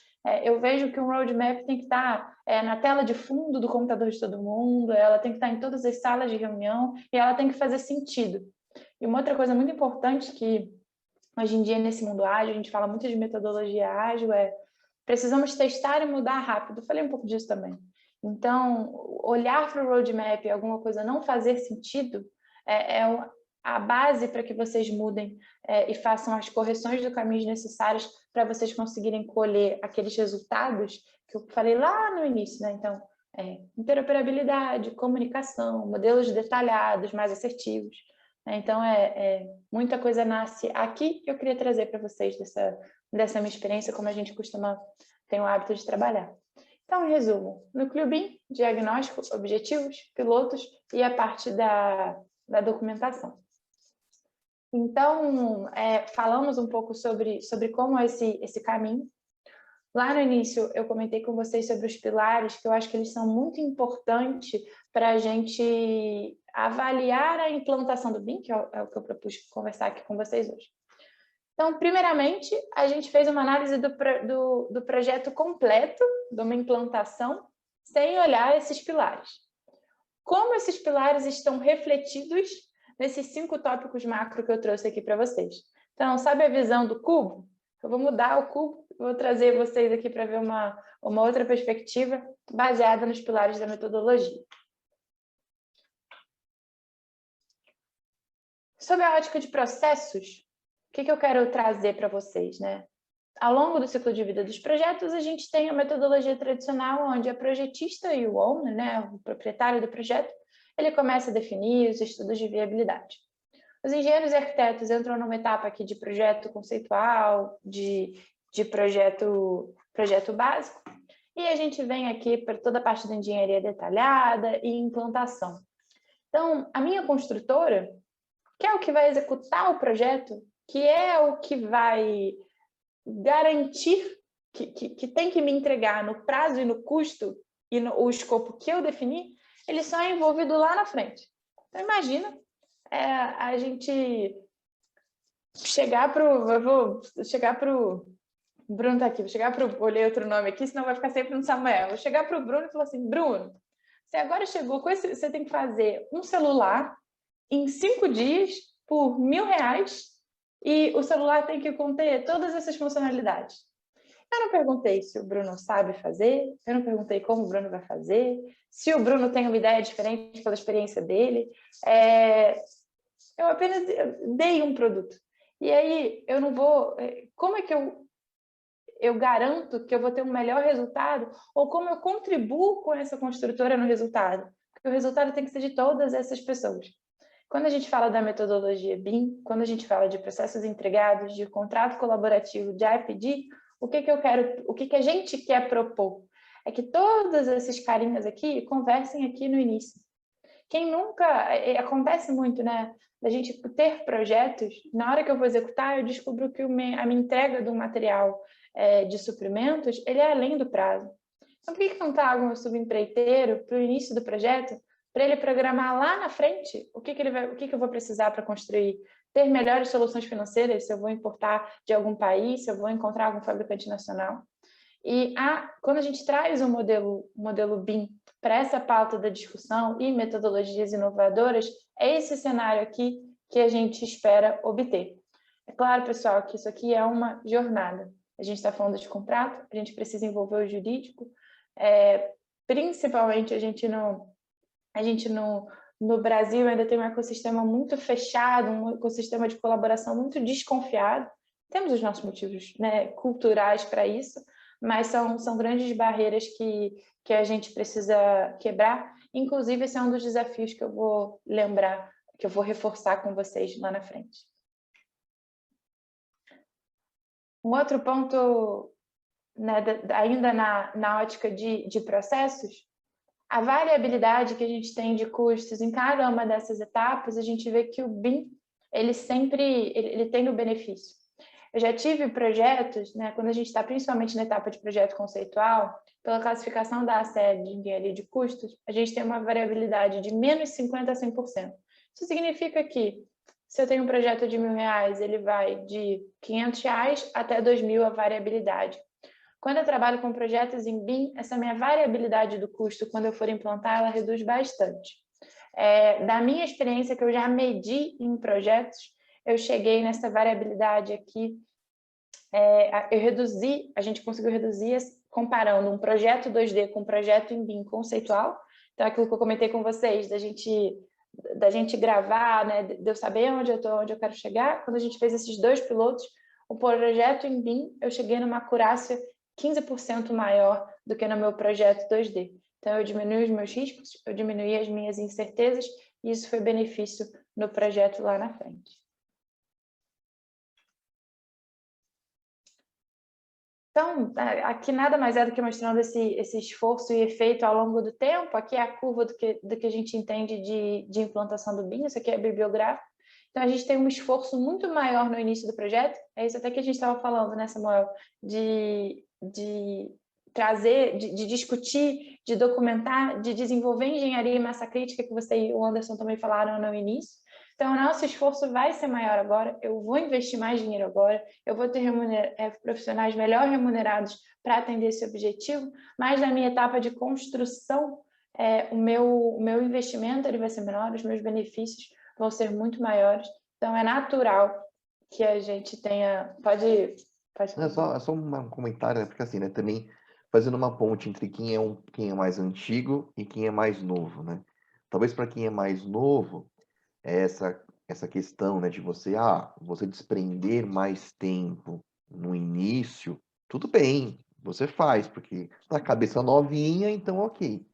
eu vejo que um roadmap tem que estar na tela de fundo do computador de todo mundo, ela tem que estar em todas as salas de reunião e ela tem que fazer sentido. E uma outra coisa muito importante que hoje em dia nesse mundo ágil, a gente fala muito de metodologia ágil, precisamos testar e mudar rápido. Eu falei um pouco disso também. Então, olhar para o roadmap e alguma coisa não fazer sentido é a base para que vocês mudem e façam as correções do caminho necessárias para vocês conseguirem colher aqueles resultados que eu falei lá no início, né? Então, interoperabilidade, comunicação, modelos detalhados, mais assertivos. Então, muita coisa nasce aqui que eu queria trazer para vocês dessa minha experiência, como a gente tem o hábito de trabalhar. Então, em resumo, núcleo BIM, diagnóstico, objetivos, pilotos e a parte da documentação. Então, falamos um pouco sobre como é esse caminho. Lá no início, eu comentei com vocês sobre os pilares, que eu acho que eles são muito importantes para a gente avaliar a implantação do BIM, que é o que eu propus conversar aqui com vocês hoje. Então, primeiramente, a gente fez uma análise do projeto completo, de uma implantação, sem olhar esses pilares. Como esses pilares estão refletidos nesses 5 tópicos macro que eu trouxe aqui para vocês? Então, sabe a visão do cubo? Eu vou mudar o cubo, vou trazer vocês aqui para ver uma outra perspectiva baseada nos pilares da metodologia. Sobre a ótica de processos, o que eu quero trazer para vocês, né? Ao longo do ciclo de vida dos projetos, a gente tem a metodologia tradicional, onde a projetista e o owner, né, o proprietário do projeto, ele começa a definir os estudos de viabilidade. Os engenheiros e arquitetos entram numa etapa aqui de projeto conceitual, de projeto básico, e a gente vem aqui para toda a parte da engenharia detalhada e implantação. Então, a minha construtora, que é o que vai executar o projeto, que é o que vai garantir que tem que me entregar no prazo e no custo e o escopo que eu defini, ele só é envolvido lá na frente. Então, imagina a gente chegar para o... Eu vou chegar para o... Bruno está aqui, vou chegar para o... Olhei outro nome aqui, senão vai ficar sempre no Samuel. Vou chegar para o Bruno e falar assim, Bruno, você agora chegou com esse... Você tem que fazer um celular em 5 dias por R$1.000 e o celular tem que conter todas essas funcionalidades. Eu não perguntei se o Bruno sabe fazer, eu não perguntei como o Bruno vai fazer, se o Bruno tem uma ideia diferente pela experiência dele. Eu apenas dei um produto. E aí, eu não vou... Como é que eu garanto que eu vou ter um melhor resultado? Ou como eu contribuo com essa construtora no resultado? Porque o resultado tem que ser de todas essas pessoas. Quando a gente fala da metodologia BIM, quando a gente fala de processos entregados, de contrato colaborativo, de IPD, o que eu quero, o que a gente quer propor? É que todos esses carinhas aqui conversem aqui no início. Quem nunca... Acontece muito, né? Da gente ter projetos, na hora que eu vou executar, eu descubro que a minha entrega do material de suprimentos, ele é além do prazo. Então, por que não trago um subempreiteiro para o início do projeto, para ele programar lá na frente o que eu vou precisar para construir? Ter melhores soluções financeiras, se eu vou importar de algum país, se eu vou encontrar algum fabricante nacional. E quando a gente traz o modelo BIM para essa pauta da discussão e metodologias inovadoras, é esse cenário aqui que a gente espera obter. É claro, pessoal, que isso aqui é uma jornada. A gente está falando de contrato, a gente precisa envolver o jurídico, principalmente a gente no Brasil ainda tem um ecossistema muito fechado, um ecossistema de colaboração muito desconfiado. Temos os nossos motivos, né, culturais para isso, mas são grandes barreiras que a gente precisa quebrar. Inclusive, esse é um dos desafios que eu vou lembrar, que eu vou reforçar com vocês lá na frente. Um outro ponto, né, ainda na ótica de processos, a variabilidade que a gente tem de custos em cada uma dessas etapas, a gente vê que o BIM, ele tem o benefício. Eu já tive projetos, né, quando a gente está principalmente na etapa de projeto conceitual, pela classificação da ACE de engenharia de custos, a gente tem uma variabilidade de menos 50% a 100%. Isso significa que, se eu tenho um projeto de R$1.000, ele vai de R$500 até R$2.000 a variabilidade. Quando eu trabalho com projetos em BIM, essa minha variabilidade do custo, quando eu for implantar, ela reduz bastante. Da minha experiência que eu já medi em projetos, eu cheguei nessa variabilidade aqui, a gente conseguiu reduzir comparando um projeto 2D com um projeto em BIM conceitual. Então, aquilo que eu comentei com vocês, da gente gravar, né, de eu saber onde eu estou, onde eu quero chegar. Quando a gente fez esses 2 pilotos, o projeto em BIM, eu cheguei numa acurácia 15% maior do que no meu projeto 2D. Então, eu diminui os meus riscos, eu diminui as minhas incertezas, e isso foi benefício no projeto lá na frente. Então, aqui nada mais é do que mostrando esse esforço e efeito ao longo do tempo. Aqui é a curva do que a gente entende de implantação do BIM, isso aqui é bibliográfico. Então, a gente tem um esforço muito maior no início do projeto. É isso até que a gente estava falando, né, Samuel? De trazer, de discutir, de documentar, de desenvolver engenharia e massa crítica, que você e o Anderson também falaram no início. Então, o nosso esforço vai ser maior agora, eu vou investir mais dinheiro agora, eu vou ter profissionais melhor remunerados para atender esse objetivo, mas na minha etapa de construção, o meu investimento ele vai ser menor, os meus benefícios vão ser muito maiores. Então, é natural que a gente tenha... Pode É só um comentário, né? Porque assim, né, também fazendo uma ponte entre quem é mais antigo e quem é mais novo, né? Talvez para quem é mais novo, essa questão, né, de você desprender mais tempo no início, tudo bem, você faz, porque na cabeça novinha, então ok.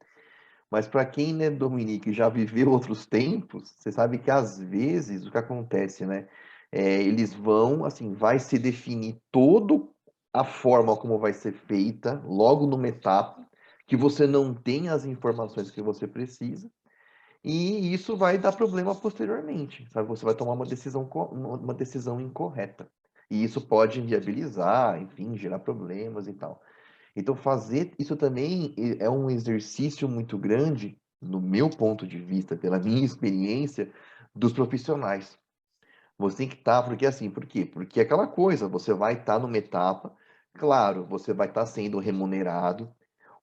Mas para quem, né, Dominique, já viveu outros tempos, você sabe que às vezes o que acontece, né? Eles vão, assim, vai se definir toda a forma como vai ser feita, logo numa etapa, que você não tem as informações que você precisa, e isso vai dar problema posteriormente, sabe? Você vai tomar uma decisão incorreta. E isso pode inviabilizar, enfim, gerar problemas e tal. Então, fazer isso também é um exercício muito grande, no meu ponto de vista, pela minha experiência, dos profissionais. Você tem que estar, porque assim, por quê? Porque é aquela coisa, você vai estar numa etapa, claro, você vai estar sendo remunerado.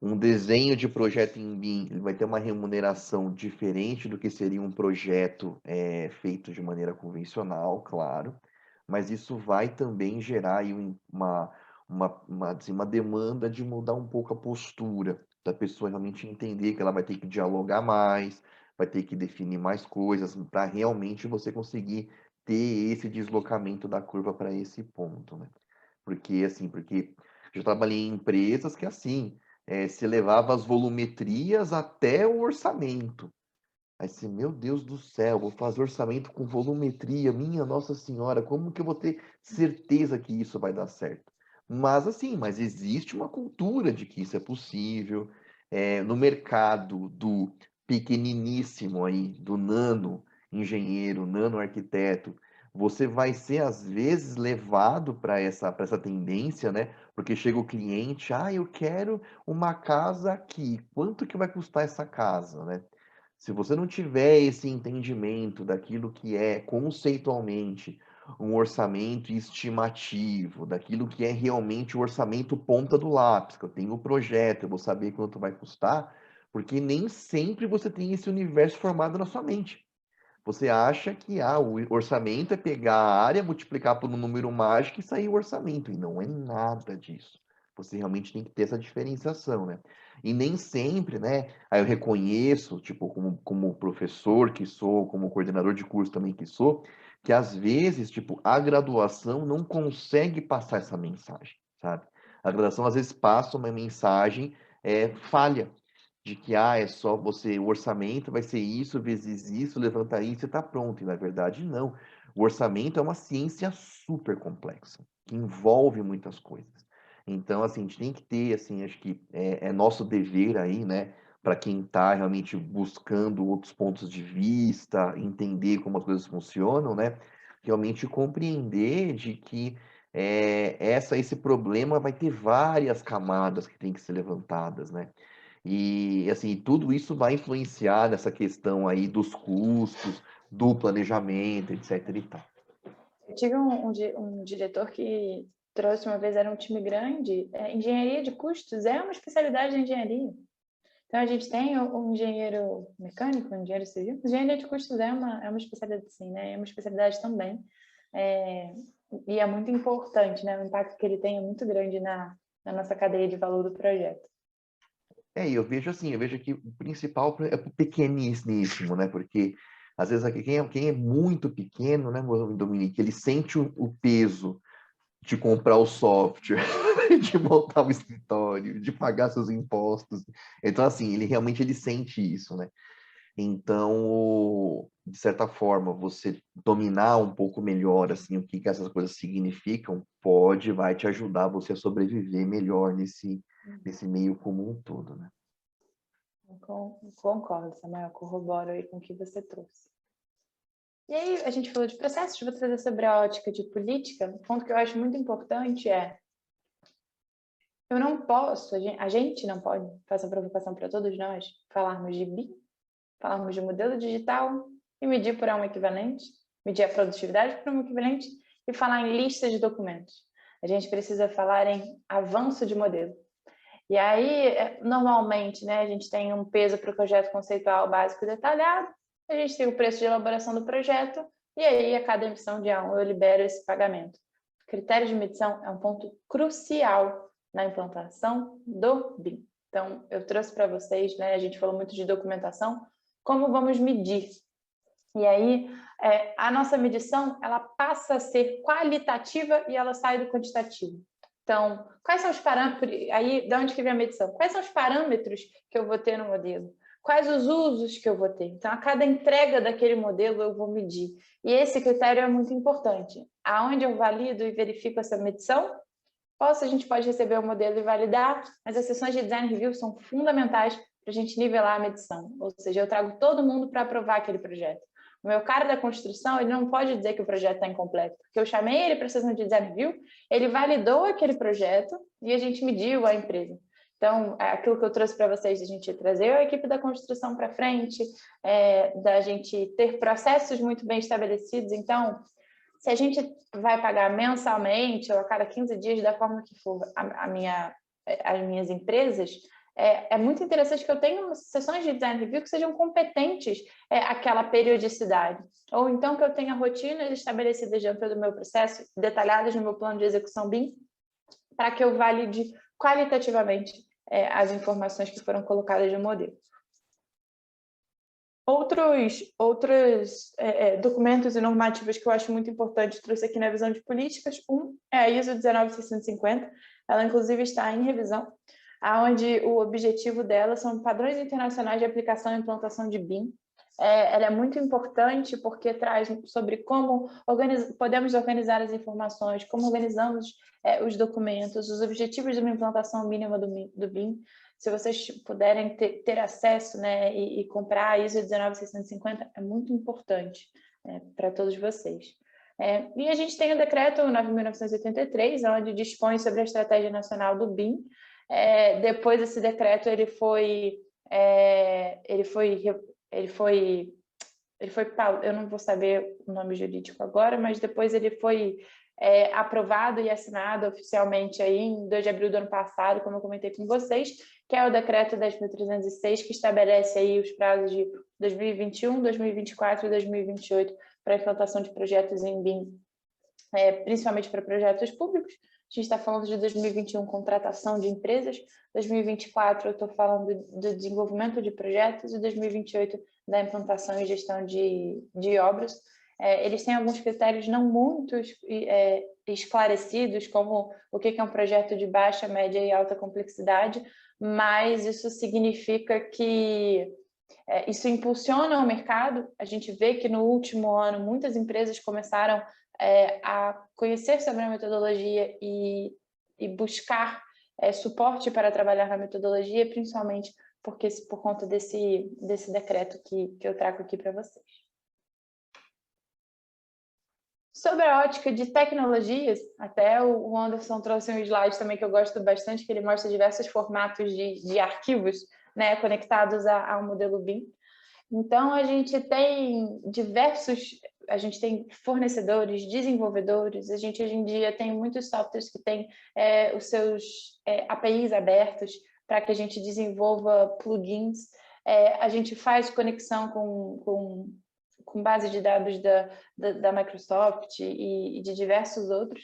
Um desenho de projeto em BIM, ele vai ter uma remuneração diferente do que seria um projeto feito de maneira convencional, claro, mas isso vai também gerar aí assim, uma demanda de mudar um pouco a postura da pessoa realmente entender que ela vai ter que dialogar mais, vai ter que definir mais coisas para realmente você conseguir ter esse deslocamento da curva para esse ponto, né? Porque eu trabalhei em empresas que assim, se levava as volumetrias até o orçamento. Aí você, meu Deus do céu, vou fazer orçamento com volumetria, minha Nossa Senhora, como que eu vou ter certeza que isso vai dar certo? Mas assim, mas existe uma cultura de que isso é possível. No mercado do pequeniníssimo aí, do nano engenheiro, nano arquiteto, você vai ser às vezes levado para essa tendência, né? Porque chega o cliente, eu quero uma casa aqui. Quanto que vai custar essa casa, né? Se você não tiver esse entendimento daquilo que é conceitualmente um orçamento estimativo, daquilo que é realmente o orçamento ponta do lápis, que eu tenho o projeto, eu vou saber quanto vai custar, porque nem sempre você tem esse universo formado na sua mente. Você acha que o orçamento é pegar a área, multiplicar por um número mágico e sair o orçamento. E não é nada disso. Você realmente tem que ter essa diferenciação, né? E nem sempre, né? Aí eu reconheço, tipo, como professor que sou, como coordenador de curso também que sou, que às vezes, tipo, a graduação não consegue passar essa mensagem, sabe? A graduação às vezes passa uma mensagem falha de que é só você, o orçamento vai ser isso vezes isso, levanta isso e está pronto. E na verdade, não. O orçamento é uma ciência super complexa, que envolve muitas coisas. Então, assim, a gente tem que ter, assim, acho que é nosso dever aí, né, para quem está realmente buscando outros pontos de vista, entender como as coisas funcionam, né, realmente compreender de que esse problema vai ter várias camadas que tem que ser levantadas, né? E assim, tudo isso vai influenciar nessa questão aí dos custos, do planejamento, etc e tal. Eu tive um diretor que trouxe uma vez, era um time grande, engenharia de custos é uma especialidade da engenharia. Então, a gente tem um engenheiro mecânico, um engenheiro civil. Engenharia de custos é uma especialidade, sim, né? É uma especialidade também. E é muito importante, né? O impacto que ele tem é muito grande na nossa cadeia de valor do projeto. E eu vejo assim, eu vejo que o principal é o pequeníssimo, né? Porque às vezes aqui, quem é muito pequeno, né, Dominique, ele sente o peso de comprar o software, de montar o escritório, de pagar seus impostos. Então, assim, ele sente isso, né? Então, de certa forma, você dominar um pouco melhor assim o que essas coisas significam, vai te ajudar você a sobreviver melhor nesse meio como um todo, né? Concordo, Samuel, corroboro aí com o que você trouxe. E aí, a gente falou de processos, vou trazer sobre a ótica de política. Um ponto que eu acho muito importante eu não posso, a gente não pode, faço a provocação para todos nós, falarmos de BIM, falarmos de modelo digital e medir por um equivalente, medir a produtividade por um equivalente e falar em listas de documentos. A gente precisa falar em avanço de modelo. E aí, normalmente, né, a gente tem um peso para o projeto conceitual básico e detalhado, a gente tem o preço de elaboração do projeto, e aí, a cada emissão de A1, eu libero esse pagamento. O critério de medição é um ponto crucial na implantação do BIM. Então, eu trouxe para vocês, né, a gente falou muito de documentação, como vamos medir. E aí, a nossa medição, ela passa a ser qualitativa e ela sai do quantitativo. Então, quais são os parâmetros, aí de onde que vem a medição? Quais são os parâmetros que eu vou ter no modelo? Quais os usos que eu vou ter? Então, a cada entrega daquele modelo eu vou medir. E esse critério é muito importante. Aonde eu valido e verifico essa medição? A gente pode receber o modelo e validar, mas as sessões de design review são fundamentais para a gente nivelar a medição. Ou seja, eu trago todo mundo para aprovar aquele projeto. O meu cara da construção, ele não pode dizer que o projeto está incompleto, porque eu chamei ele para a sessão de design review, ele validou aquele projeto e a gente mediu a empresa. Então, aquilo que eu trouxe para vocês, a gente trazer a equipe da construção para frente, da gente ter processos muito bem estabelecidos. Então, se a gente vai pagar mensalmente ou a cada 15 dias, da forma que for as minhas empresas, é muito interessante que eu tenha sessões de design review que sejam competentes àquela periodicidade. Ou então que eu tenha rotinas estabelecidas dentro do meu processo, detalhadas no meu plano de execução BIM, para que eu valide qualitativamente as informações que foram colocadas no modelo. Outros documentos e normativas que eu acho muito importante, trouxe aqui na visão de políticas. É a ISO 19650, ela inclusive está em revisão, onde o objetivo dela são padrões internacionais de aplicação e implantação de BIM. Ela é muito importante porque traz sobre como podemos organizar as informações, como organizamos os documentos, os objetivos de uma implantação mínima do BIM. Se vocês puderem ter acesso, né, e comprar a ISO 19650, é muito importante para todos vocês. E a gente tem o decreto 9.983, onde dispõe sobre a estratégia nacional do BIM. Depois esse decreto ele foi eu não vou saber o nome jurídico agora, mas depois ele foi aprovado e assinado oficialmente aí em 2 de abril do ano passado, como eu comentei com vocês, que é o decreto 10.306, que estabelece aí os prazos de 2021, 2024 e 2028 para a implantação de projetos em BIM, principalmente para projetos públicos. A gente está falando de 2021, contratação de empresas, 2024 eu estou falando do desenvolvimento de projetos e 2028 da implantação e gestão de obras. Eles têm alguns critérios não muito esclarecidos, como o que é um projeto de baixa, média e alta complexidade, mas isso significa que isso impulsiona o mercado. A gente vê que no último ano muitas empresas começaram a conhecer sobre a metodologia e buscar suporte para trabalhar na metodologia, principalmente por conta desse decreto que eu trago aqui para vocês. Sobre a ótica de tecnologias, até o Anderson trouxe um slide também que eu gosto bastante, que ele mostra diversos formatos de arquivos, né, conectados ao modelo BIM. Então, a gente tem fornecedores, desenvolvedores, a gente hoje em dia tem muitos softwares que têm os seus APIs abertos para que a gente desenvolva plugins. A gente faz conexão com base de dados da Microsoft e de diversos outros.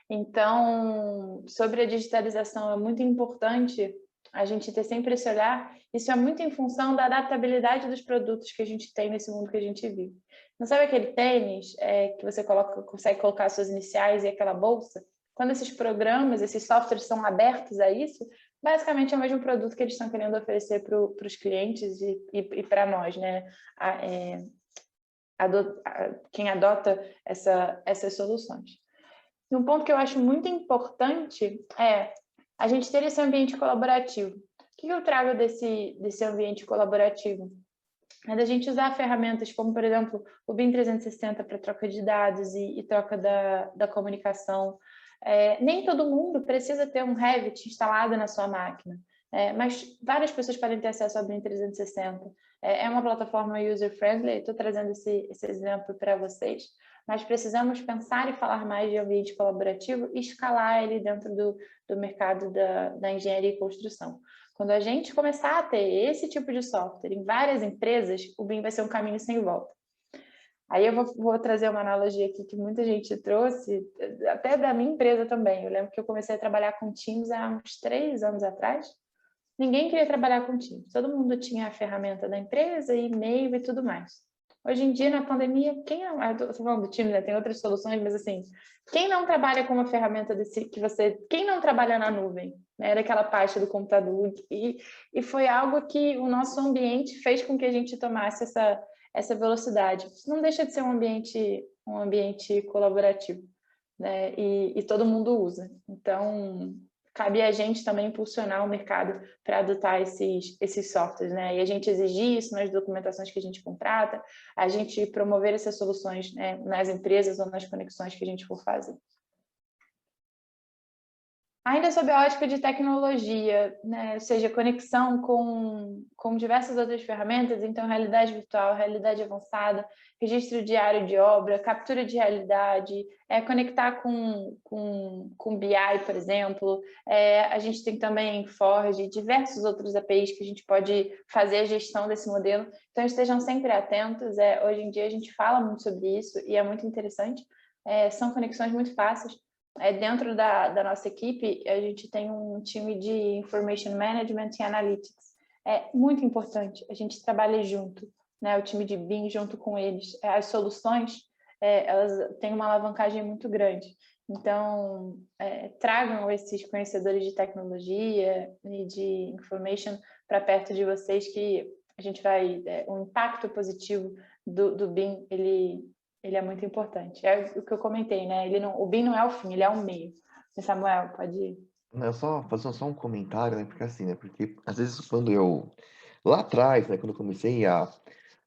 Então, sobre a digitalização, é muito importante a gente ter sempre esse olhar. Isso é muito em função da adaptabilidade dos produtos que a gente tem nesse mundo que a gente vive. Não sabe aquele tênis que você consegue colocar suas iniciais e aquela bolsa? Quando esses programas, esses softwares são abertos a isso, basicamente é o mesmo produto que eles estão querendo oferecer para os clientes e para nós, né? Quem adota essas soluções. E um ponto que eu acho muito importante é a gente ter esse ambiente colaborativo. O que eu trago desse ambiente colaborativo? É da gente usar ferramentas como, por exemplo, o BIM 360 para troca de dados e troca da comunicação. Nem todo mundo precisa ter um Revit instalado na sua máquina, mas várias pessoas podem ter acesso ao BIM 360. É uma plataforma user-friendly, estou trazendo esse exemplo para vocês, mas precisamos pensar e falar mais de ambiente colaborativo e escalar ele dentro do mercado da engenharia e construção. Quando a gente começar a ter esse tipo de software em várias empresas, o BIM vai ser um caminho sem volta. Aí eu vou trazer uma analogia aqui que muita gente trouxe, até da minha empresa também. Eu lembro que eu comecei a trabalhar com Teams há uns 3 anos atrás. Ninguém queria trabalhar com Teams. Todo mundo tinha a ferramenta da empresa, e-mail e tudo mais. Hoje em dia, na pandemia, eu estou falando do Teams, né? Tem outras soluções, mas assim, quem não trabalha com uma ferramenta quem não trabalha na nuvem, né? Daquela parte do computador, e foi algo que o nosso ambiente fez com que a gente tomasse essa velocidade. Não deixa de ser um ambiente colaborativo, né? E todo mundo usa. Então, cabe a gente também impulsionar o mercado para adotar esses softwares, né? E a gente exigir isso nas documentações que a gente contrata, a gente promover essas soluções, né, nas empresas ou nas conexões que a gente for fazer. Ainda sob a ótica de tecnologia, né? Ou seja, conexão com diversas outras ferramentas, então realidade virtual, realidade avançada, registro diário de obra, captura de realidade, conectar com BI, por exemplo. A gente tem também Forge, diversos outros APIs que a gente pode fazer a gestão desse modelo. Então, estejam sempre atentos. Hoje em dia, a gente fala muito sobre isso e é muito interessante. São conexões muito fáceis. Dentro da nossa equipe, a gente tem um time de Information Management e Analytics. É muito importante, a gente trabalha junto, né? O time de BIM junto com eles. As soluções, elas têm uma alavancagem muito grande. Então, tragam esses conhecedores de tecnologia e de information para perto de vocês, que a gente vai... o impacto positivo do BIM, ele é muito importante. É o que eu comentei, né? O BIM não é o fim, ele é o meio. Samuel, pode ir. Não, só fazer só um comentário, né? Porque assim, né? Porque às vezes quando eu lá atrás, né? Quando eu comecei a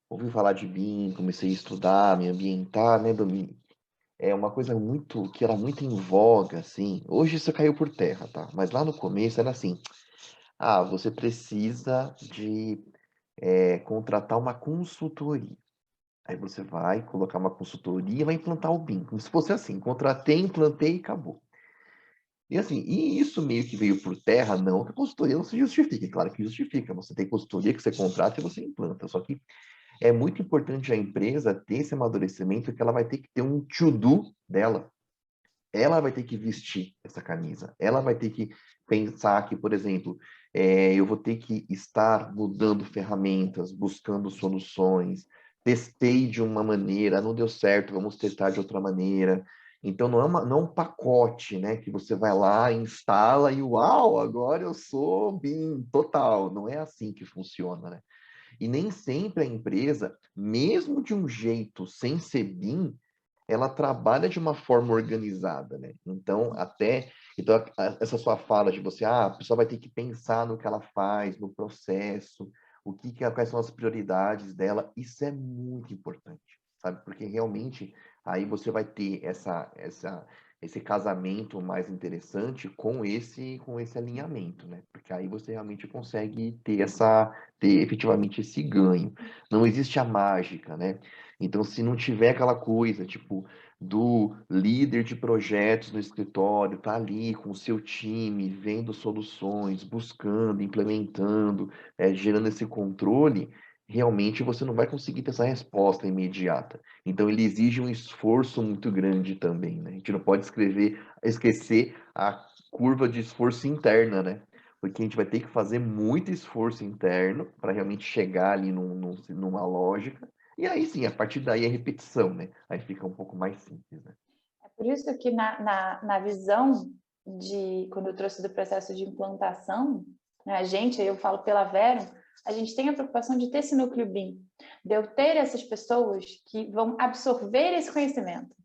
ouvir falar de BIM, comecei a estudar, me ambientar, né? É uma coisa muito que era muito em voga, assim. Hoje isso caiu por terra, tá? Mas lá no começo era assim: ah, você precisa de contratar uma consultoria. Aí você vai colocar uma consultoria e vai implantar o BIM. Como se fosse assim: contratei, implantei e acabou. E assim, e isso meio que veio por terra, não que a consultoria não se justifique, claro que justifica. Você tem consultoria que você contrata e você implanta. Só que é muito importante a empresa ter esse amadurecimento que ela vai ter que ter um to-do dela. Ela vai ter que vestir essa camisa. Ela vai ter que pensar que, por exemplo, eu vou ter que estar mudando ferramentas, buscando soluções. Testei de uma maneira, não deu certo, vamos testar de outra maneira. Então, não é um pacote, né, que você vai lá, instala e uau, agora eu sou BIM total. Não é assim que funciona, né? E nem sempre a empresa, mesmo de um jeito sem ser BIM, ela trabalha de uma forma organizada, né? Então, essa sua fala de você, a pessoa vai ter que pensar no que ela faz, no processo, quais são as prioridades dela, isso é muito importante, sabe? Porque realmente aí você vai ter esse casamento mais interessante com esse alinhamento, né? Porque aí você realmente consegue ter efetivamente esse ganho. Não existe a mágica, né? Então, se não tiver aquela coisa, tipo, do líder de projetos no escritório, tá ali com o seu time, vendo soluções, buscando, implementando, gerando esse controle, realmente você não vai conseguir ter essa resposta imediata. Então, ele exige um esforço muito grande também, né? A gente não pode esquecer a curva de esforço interna, né? Porque a gente vai ter que fazer muito esforço interno para realmente chegar ali numa lógica. E aí sim, a partir daí é repetição, né? Aí fica um pouco mais simples, né? É por isso que na visão quando eu trouxe do processo de implantação, né, eu falo pela Vero, a gente tem a preocupação de ter esse núcleo BIM, de eu ter essas pessoas que vão absorver esse conhecimento,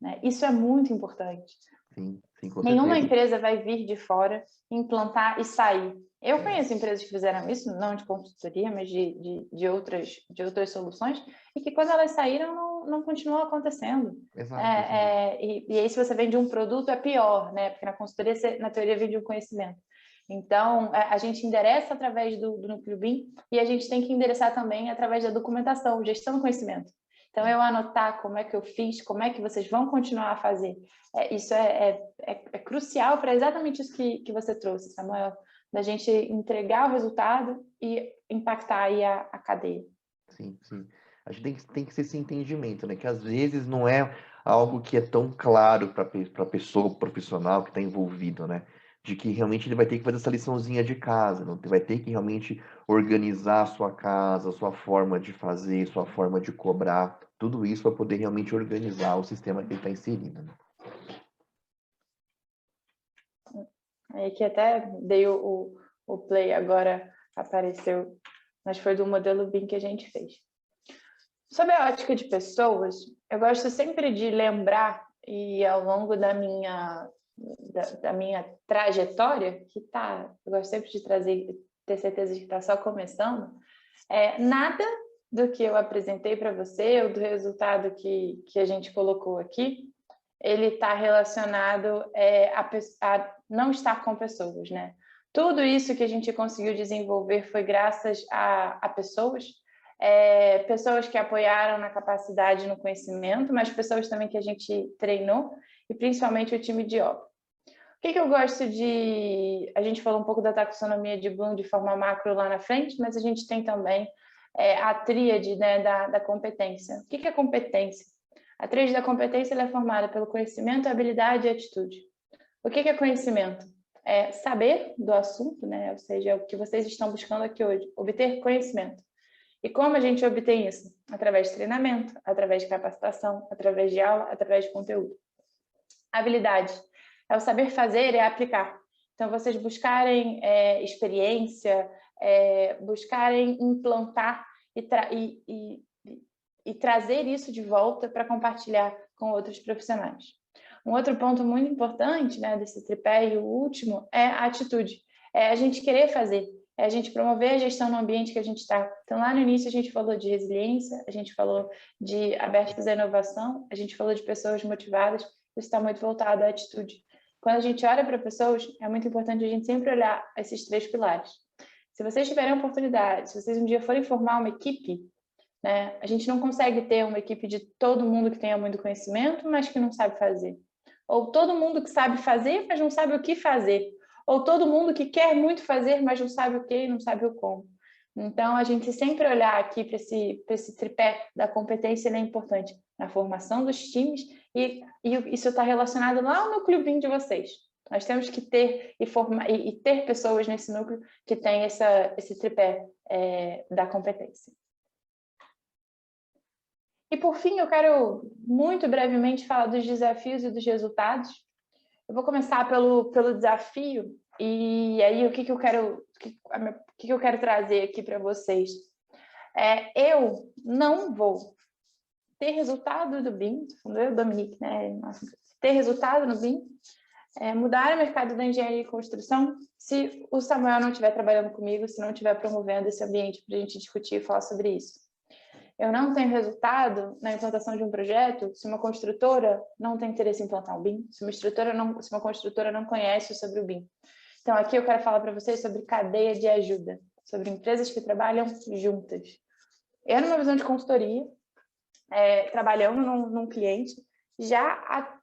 né? Isso é muito importante. Sim, sim, com Nenhuma certeza. empresa vai vir de fora, implantar e sair. Eu conheço empresas que fizeram isso, não de consultoria, mas de outras soluções, e que quando elas saíram não continuou acontecendo. Exato. E aí, se você vende um produto, é pior, né? Porque na consultoria, na teoria, vende um conhecimento. Então, a gente endereça através do núcleo BIM e a gente tem que endereçar também através da documentação, gestão do conhecimento. Então, eu anotar como é que eu fiz, como é que vocês vão continuar a fazer. Isso é crucial para exatamente isso que você trouxe, Samuel, da gente entregar o resultado e impactar aí a cadeia. Sim, sim. A gente tem que ter esse entendimento, né? Que às vezes não é algo que é tão claro para a pessoa, o profissional que está envolvido, né? De que realmente ele vai ter que fazer essa liçãozinha de casa, não vai ter que realmente organizar a sua casa, a sua forma de fazer, sua forma de cobrar, tudo isso para poder realmente organizar o sistema que ele está inserido, né? Aí que até dei o play agora, apareceu, mas foi do modelo BIM que a gente fez. Sob a ótica de pessoas, eu gosto sempre de lembrar, e ao longo da minha da minha trajetória, que eu gosto sempre de ter certeza de que está só começando, nada do que eu apresentei para você, ou do resultado que a gente colocou aqui, ele está relacionado a não estar com pessoas, né? Tudo isso que a gente conseguiu desenvolver foi graças a pessoas, pessoas que apoiaram na capacidade e no conhecimento, mas pessoas também que a gente treinou, e principalmente o time de obra. O que eu gosto de... A gente falou um pouco da taxonomia de Bloom de forma macro lá na frente, mas a gente tem também a tríade, né, da competência. O que é competência? A tríade da competência ela é formada pelo conhecimento, habilidade e atitude. O que é conhecimento? É saber do assunto, né? Ou seja, é o que vocês estão buscando aqui hoje, obter conhecimento. E como a gente obtém isso? Através de treinamento, através de capacitação, através de aula, através de conteúdo. Habilidade é o saber fazer e aplicar. Então, vocês buscarem experiência, buscarem implantar e trazer isso de volta para compartilhar com outros profissionais. Um outro ponto muito importante, né, desse tripé, e o último, é a atitude. É a gente querer fazer, é a gente promover a gestão no ambiente que a gente está. Então, lá no início, a gente falou de resiliência, a gente falou de abertos à inovação, a gente falou de pessoas motivadas, isso está muito voltado à atitude. Quando a gente olha para pessoas, é muito importante a gente sempre olhar esses 3 pilares. Se vocês tiverem a oportunidade, se vocês um dia forem formar uma equipe, né, a gente não consegue ter uma equipe de todo mundo que tenha muito conhecimento, mas que não sabe fazer. Ou todo mundo que sabe fazer, mas não sabe o que fazer. Ou todo mundo que quer muito fazer, mas não sabe o que e não sabe o como. Então, a gente sempre olhar aqui para esse tripé da competência, ele é importante na formação dos times e isso está relacionado lá no clubinho de vocês. Nós temos que ter e ter pessoas nesse núcleo que tem esse tripé da competência. E, por fim, eu quero muito brevemente falar dos desafios e dos resultados. Eu vou começar pelo desafio, e aí o que eu quero trazer aqui para vocês. Eu não vou ter resultado do BIM, eu, Dominique, né? Ter resultado no BIM, mudar o mercado da engenharia e construção, se o Samuel não estiver trabalhando comigo, se não estiver promovendo esse ambiente para a gente discutir e falar sobre isso. Eu não tenho resultado na implantação de um projeto se uma construtora não tem interesse em implantar o BIM, se uma construtora não conhece sobre o BIM. Então, aqui eu quero falar para vocês sobre cadeia de ajuda, sobre empresas que trabalham juntas. Eu, numa visão de consultoria, trabalhando num cliente, já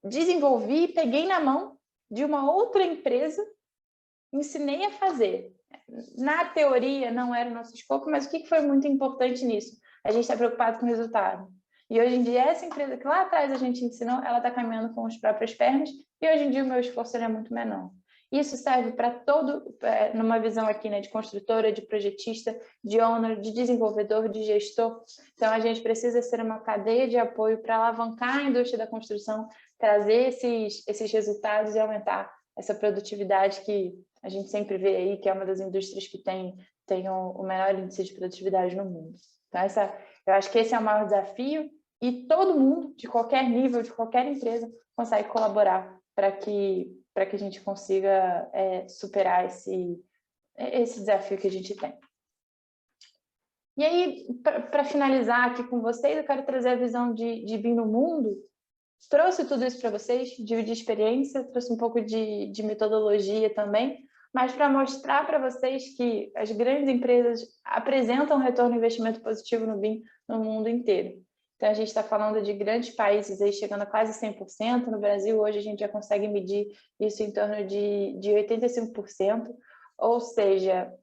desenvolvi e peguei na mão de uma outra empresa, ensinei a fazer. Na teoria, não era o nosso escopo, mas o que foi muito importante nisso? A gente está preocupado com o resultado. E hoje em dia, essa empresa que lá atrás a gente ensinou, ela está caminhando com as próprias pernas, e hoje em dia o meu esforço é muito menor. Isso serve para numa visão aqui, né, de construtora, de projetista, de owner, de desenvolvedor, de gestor. Então, a gente precisa ser uma cadeia de apoio para alavancar a indústria da construção, trazer esses resultados e aumentar essa produtividade que a gente sempre vê aí, que é uma das indústrias que tem o menor índice de produtividade no mundo. Então, eu acho que esse é o maior desafio, e todo mundo, de qualquer nível, de qualquer empresa, consegue colaborar para que a gente consiga superar esse desafio que a gente tem. E aí, para finalizar aqui com vocês, eu quero trazer a visão de BIM no mundo. Trouxe tudo isso para vocês, de experiência, trouxe um pouco de metodologia também, mas para mostrar para vocês que as grandes empresas apresentam retorno de investimento positivo no BIM no mundo inteiro. Então, a gente está falando de grandes países aí chegando a quase 100%. No Brasil, hoje, a gente já consegue medir isso em torno de 85%. Ou seja,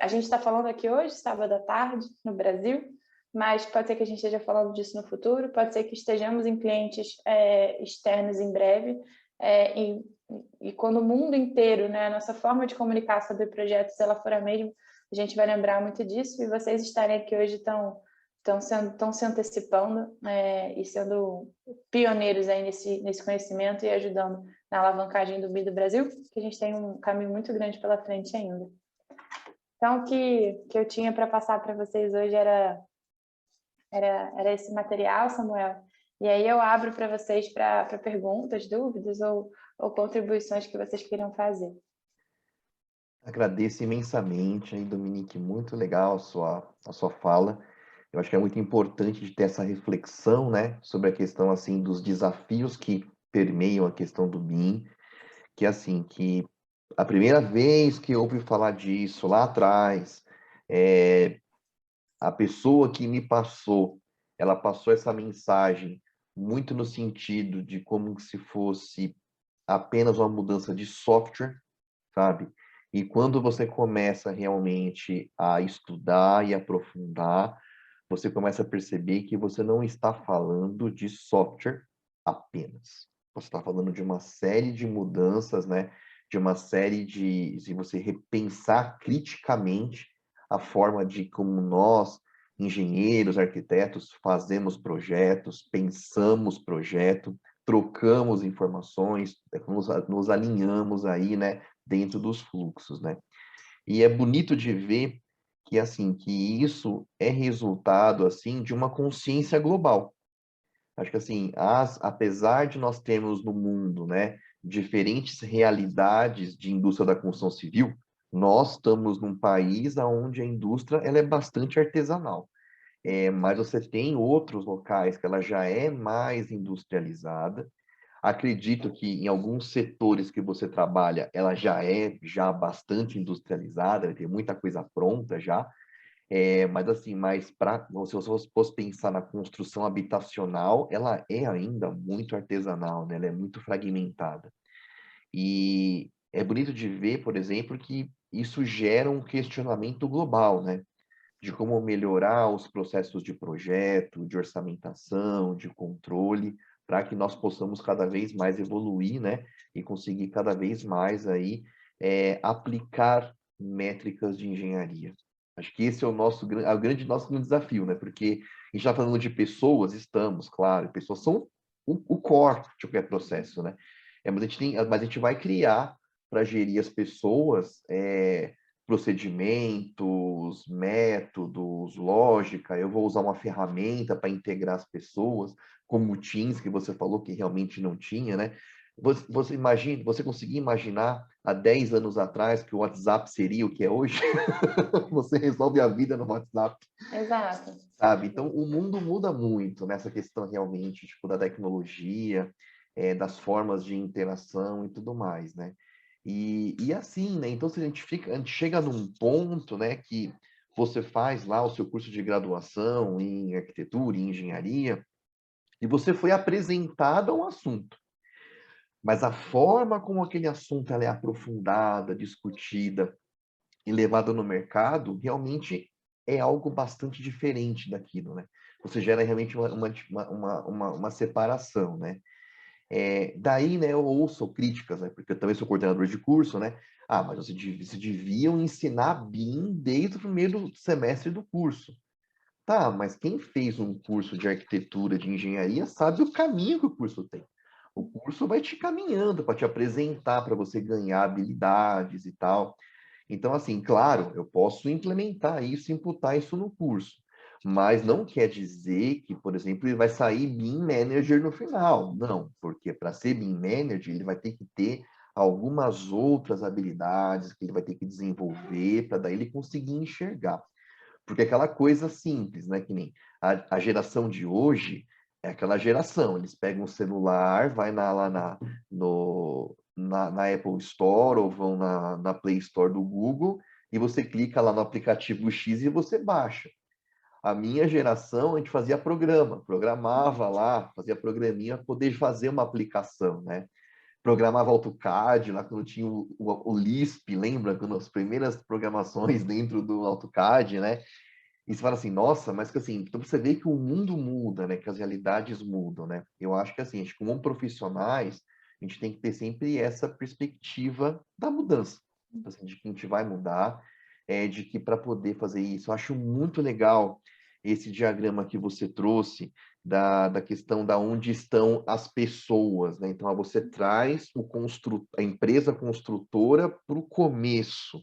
a gente está falando aqui hoje, sábado à tarde, no Brasil, mas pode ser que a gente esteja falando disso no futuro, pode ser que estejamos em clientes externos em breve, e quando o mundo inteiro, né, a nossa forma de comunicar sobre projetos, ela for a mesma, a gente vai lembrar muito disso, e vocês estarem aqui hoje estão se antecipando e sendo pioneiros aí nesse conhecimento e ajudando na alavancagem do BIM do Brasil, que a gente tem um caminho muito grande pela frente ainda. Então, o que eu tinha para passar para vocês hoje era esse material, Samuel, E aí eu abro para vocês para perguntas, dúvidas ou contribuições que vocês queiram fazer. Agradeço imensamente aí, Dominique, muito legal a sua fala. Eu acho que é muito importante de ter essa reflexão, né, sobre a questão, assim, dos desafios que permeiam a questão do BIM, que, assim, que a primeira vez que eu ouvi falar disso lá atrás, a pessoa que me passou, ela passou essa mensagem muito no sentido de como se fosse apenas uma mudança de software, sabe? E quando você começa realmente a estudar e aprofundar, você começa a perceber que você não está falando de software apenas. Você está falando de uma série de mudanças, né? De uma série de você repensar criticamente a forma de como nós, engenheiros, arquitetos, fazemos projetos, pensamos projeto, trocamos informações, nos alinhamos aí, né? Dentro dos fluxos, né? E é bonito de ver que assim que isso é resultado assim de uma consciência global. Acho que assim, apesar de nós termos no mundo, né, diferentes realidades de indústria da construção civil, nós estamos num país onde a indústria ela é bastante artesanal. Mas você tem outros locais que ela já é mais industrializada. Acredito que em alguns setores que você trabalha, ela já bastante industrializada, tem muita coisa pronta já. Mas assim, se você fosse pensar na construção habitacional, ela é ainda muito artesanal, né? Ela é muito fragmentada. E é bonito de ver, por exemplo, que isso gera um questionamento global, né? De como melhorar os processos de projeto, de orçamentação, de controle, para que nós possamos cada vez mais evoluir, né? E conseguir cada vez mais aí aplicar métricas de engenharia. Acho que esse é nosso grande desafio, né? Porque a gente está falando de pessoas, estamos, claro, pessoas são o core de qualquer processo, né? Mas a gente vai criar para gerir as pessoas procedimentos, métodos, lógica. Eu vou usar uma ferramenta para integrar as pessoas, como o Teams, que você falou que realmente não tinha, né? Você conseguia imaginar há 10 anos atrás que o WhatsApp seria o que é hoje? Você resolve a vida no WhatsApp. Exato. Sabe? Então, o mundo muda muito nessa questão realmente, tipo, da tecnologia, das formas de interação e tudo mais, né? E assim, né? Então, se a gente chega num ponto, né, que você faz lá o seu curso de graduação em arquitetura e engenharia, e você foi apresentado a um assunto. Mas a forma como aquele assunto ela é aprofundada, discutida e levada no mercado, realmente é algo bastante diferente daquilo, né? Você gera realmente uma separação, né? Daí, né, eu ouço críticas, né? Porque eu também sou coordenador de curso, né? Ah, mas vocês deviam ensinar BIM desde o primeiro semestre do curso. Tá, mas quem fez um curso de arquitetura, de engenharia, sabe o caminho que o curso tem. O curso vai te caminhando para te apresentar, para você ganhar habilidades e tal. Então, assim, claro, eu posso implementar isso, imputar isso no curso, mas não quer dizer que, por exemplo, ele vai sair BIM Manager no final. Não, porque para ser BIM Manager, ele vai ter que ter algumas outras habilidades que ele vai ter que desenvolver para daí ele conseguir enxergar. Porque é aquela coisa simples, né? Que nem a geração de hoje é aquela geração. Eles pegam o celular, vai lá na Apple Store ou vão na Play Store do Google e você clica lá no aplicativo X e você baixa. A minha geração, a gente fazia programava lá, fazia programinha para poder fazer uma aplicação, né? Programava AutoCAD, lá quando tinha o Lisp, lembra? Quando as primeiras programações dentro do AutoCAD, né? E você fala assim, nossa, mas que assim, então você vê que o mundo muda, né? Que as realidades mudam, né? Eu acho que assim, a gente, como profissionais, a gente tem que ter sempre essa perspectiva da mudança, assim, de que a gente vai mudar, de que para poder fazer isso, eu acho muito legal esse diagrama que você trouxe da questão da onde estão as pessoas, né? Então, você traz a empresa construtora para o começo,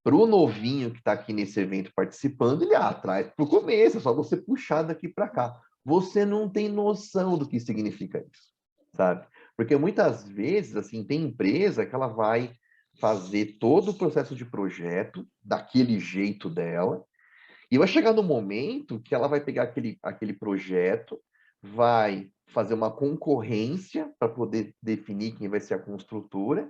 para o novinho que está aqui nesse evento participando, ele traz para o começo, é só você puxar daqui para cá. você não tem noção do que significa isso, sabe? Porque muitas vezes, assim, tem empresa que ela vai fazer todo o processo de projeto daquele jeito dela, e vai chegar no momento que ela vai pegar aquele projeto, vai fazer uma concorrência para poder definir quem vai ser a construtora,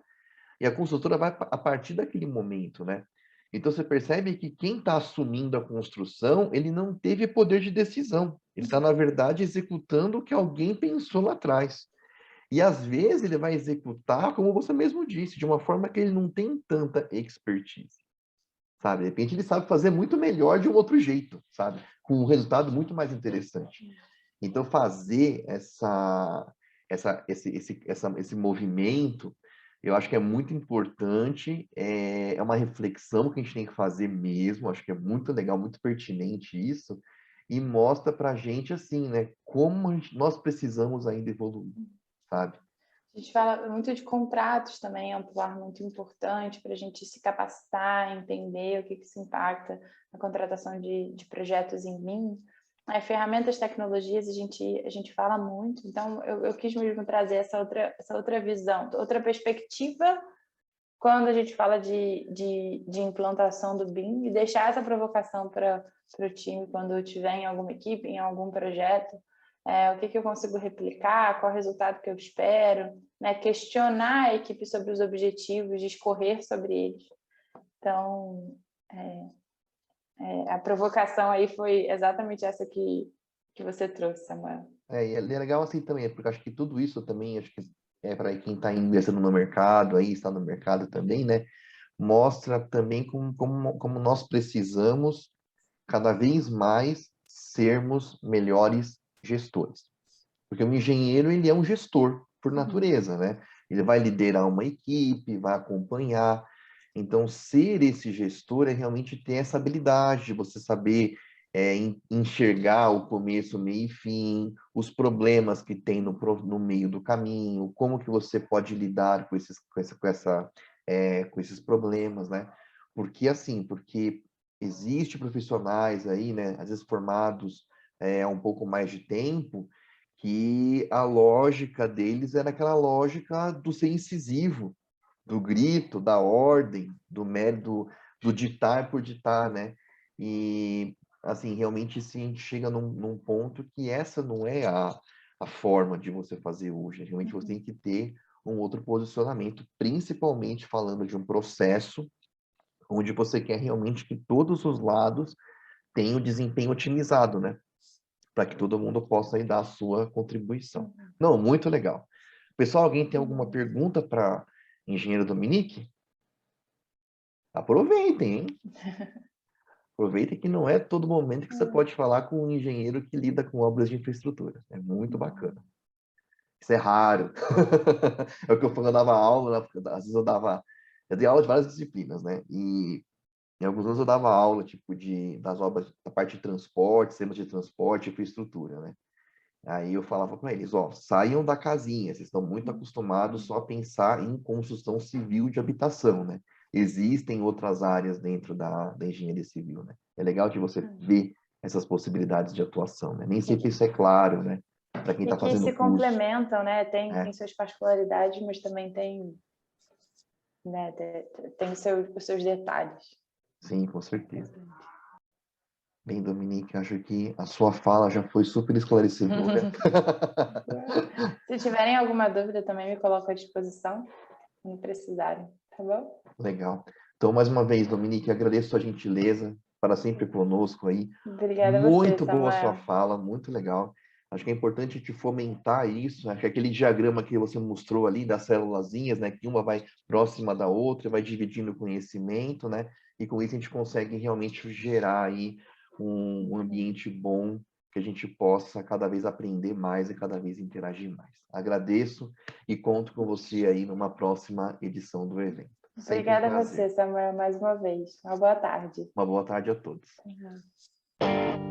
e a construtora vai a partir daquele momento, né? Então você percebe que quem está assumindo a construção, ele não teve poder de decisão. Ele está, na verdade, executando o que alguém pensou lá atrás. E às vezes ele vai executar, como você mesmo disse, de uma forma que ele não tem tanta expertise, sabe? De repente ele sabe fazer muito melhor de um outro jeito, sabe? Com um resultado muito mais interessante. Então fazer esse movimento, eu acho que é muito importante, é uma reflexão que a gente tem que fazer mesmo, acho que é muito legal, muito pertinente isso, e mostra pra gente, assim, né, como nós precisamos ainda evoluir, sabe? A gente fala muito de contratos também, é um pilar muito importante para a gente se capacitar, entender o que isso impacta na contratação de projetos em BIM. Ferramentas, tecnologias, a gente fala muito, então eu quis mesmo trazer essa outra visão, outra perspectiva quando a gente fala de implantação do BIM e deixar essa provocação para o time quando eu estiver em alguma equipe, em algum projeto, o que eu consigo replicar, qual o resultado que eu espero, né? Questionar a equipe sobre os objetivos, discorrer sobre eles. Então, a provocação aí foi exatamente essa que você trouxe, Samuel. E é legal assim também, porque acho que tudo isso também, acho que é para quem está investindo no mercado, aí está no mercado também, né? Mostra também como nós precisamos cada vez mais sermos melhores gestores. Porque o engenheiro, ele é um gestor por natureza, né? Ele vai liderar uma equipe, vai acompanhar. Então, ser esse gestor é realmente ter essa habilidade de você saber enxergar o começo, meio e fim, os problemas que tem no meio do caminho, como que você pode lidar com esses problemas, né? Porque existe profissionais aí, né, às vezes formados há um pouco mais de tempo, que a lógica deles era aquela lógica do ser incisivo, do grito, da ordem, do ditar por ditar, né? E, assim, realmente sim, a gente chega num ponto que essa não é a forma de você fazer hoje. Realmente você tem que ter um outro posicionamento, principalmente falando de um processo onde você quer realmente que todos os lados tenham o desempenho otimizado, né? Para que todo mundo possa aí dar a sua contribuição. Não, muito legal. Pessoal, alguém tem alguma pergunta para engenheiro Dominique? Aproveitem, hein? Aproveitem que não é todo momento que você pode falar com um engenheiro que lida com obras de infraestrutura. É muito bacana. Isso é raro. É o que eu dava aula, né? Às vezes eu dei aula de várias disciplinas, né? E em alguns anos eu dava aula, tipo, das obras, da parte de transporte, sistemas de transporte e infraestrutura, né? Aí eu falava para eles, ó, saiam da casinha, vocês estão muito acostumados só a pensar em construção civil de habitação, né? Existem outras áreas dentro da engenharia civil, né? É legal de você ver essas possibilidades de atuação, né? Nem sempre isso é claro, né? Para quem está E que fazendo se o curso. complementam, né? Tem suas particularidades, mas também tem, né, tem os seus detalhes. Sim, com certeza. Bem, Dominique, acho que a sua fala já foi super esclarecedora. Se tiverem alguma dúvida, também me coloco à disposição, se precisarem, tá bom? Legal. Então, mais uma vez, Dominique, agradeço a gentileza para sempre conosco aí. Obrigada a você, Muito boa a sua Samuel. fala, muito legal. Acho que é importante te fomentar isso. Acho que aquele diagrama que você mostrou ali das célulazinhas, né, que uma vai próxima da outra, vai dividindo o conhecimento, né? E com isso a gente consegue realmente gerar aí um ambiente bom que a gente possa cada vez aprender mais e cada vez interagir mais. Agradeço e conto com você aí numa próxima edição do evento. Sempre um Obrigada a prazer. você, Samuel, mais uma vez. Uma boa tarde. Uma boa tarde a todos. Uhum.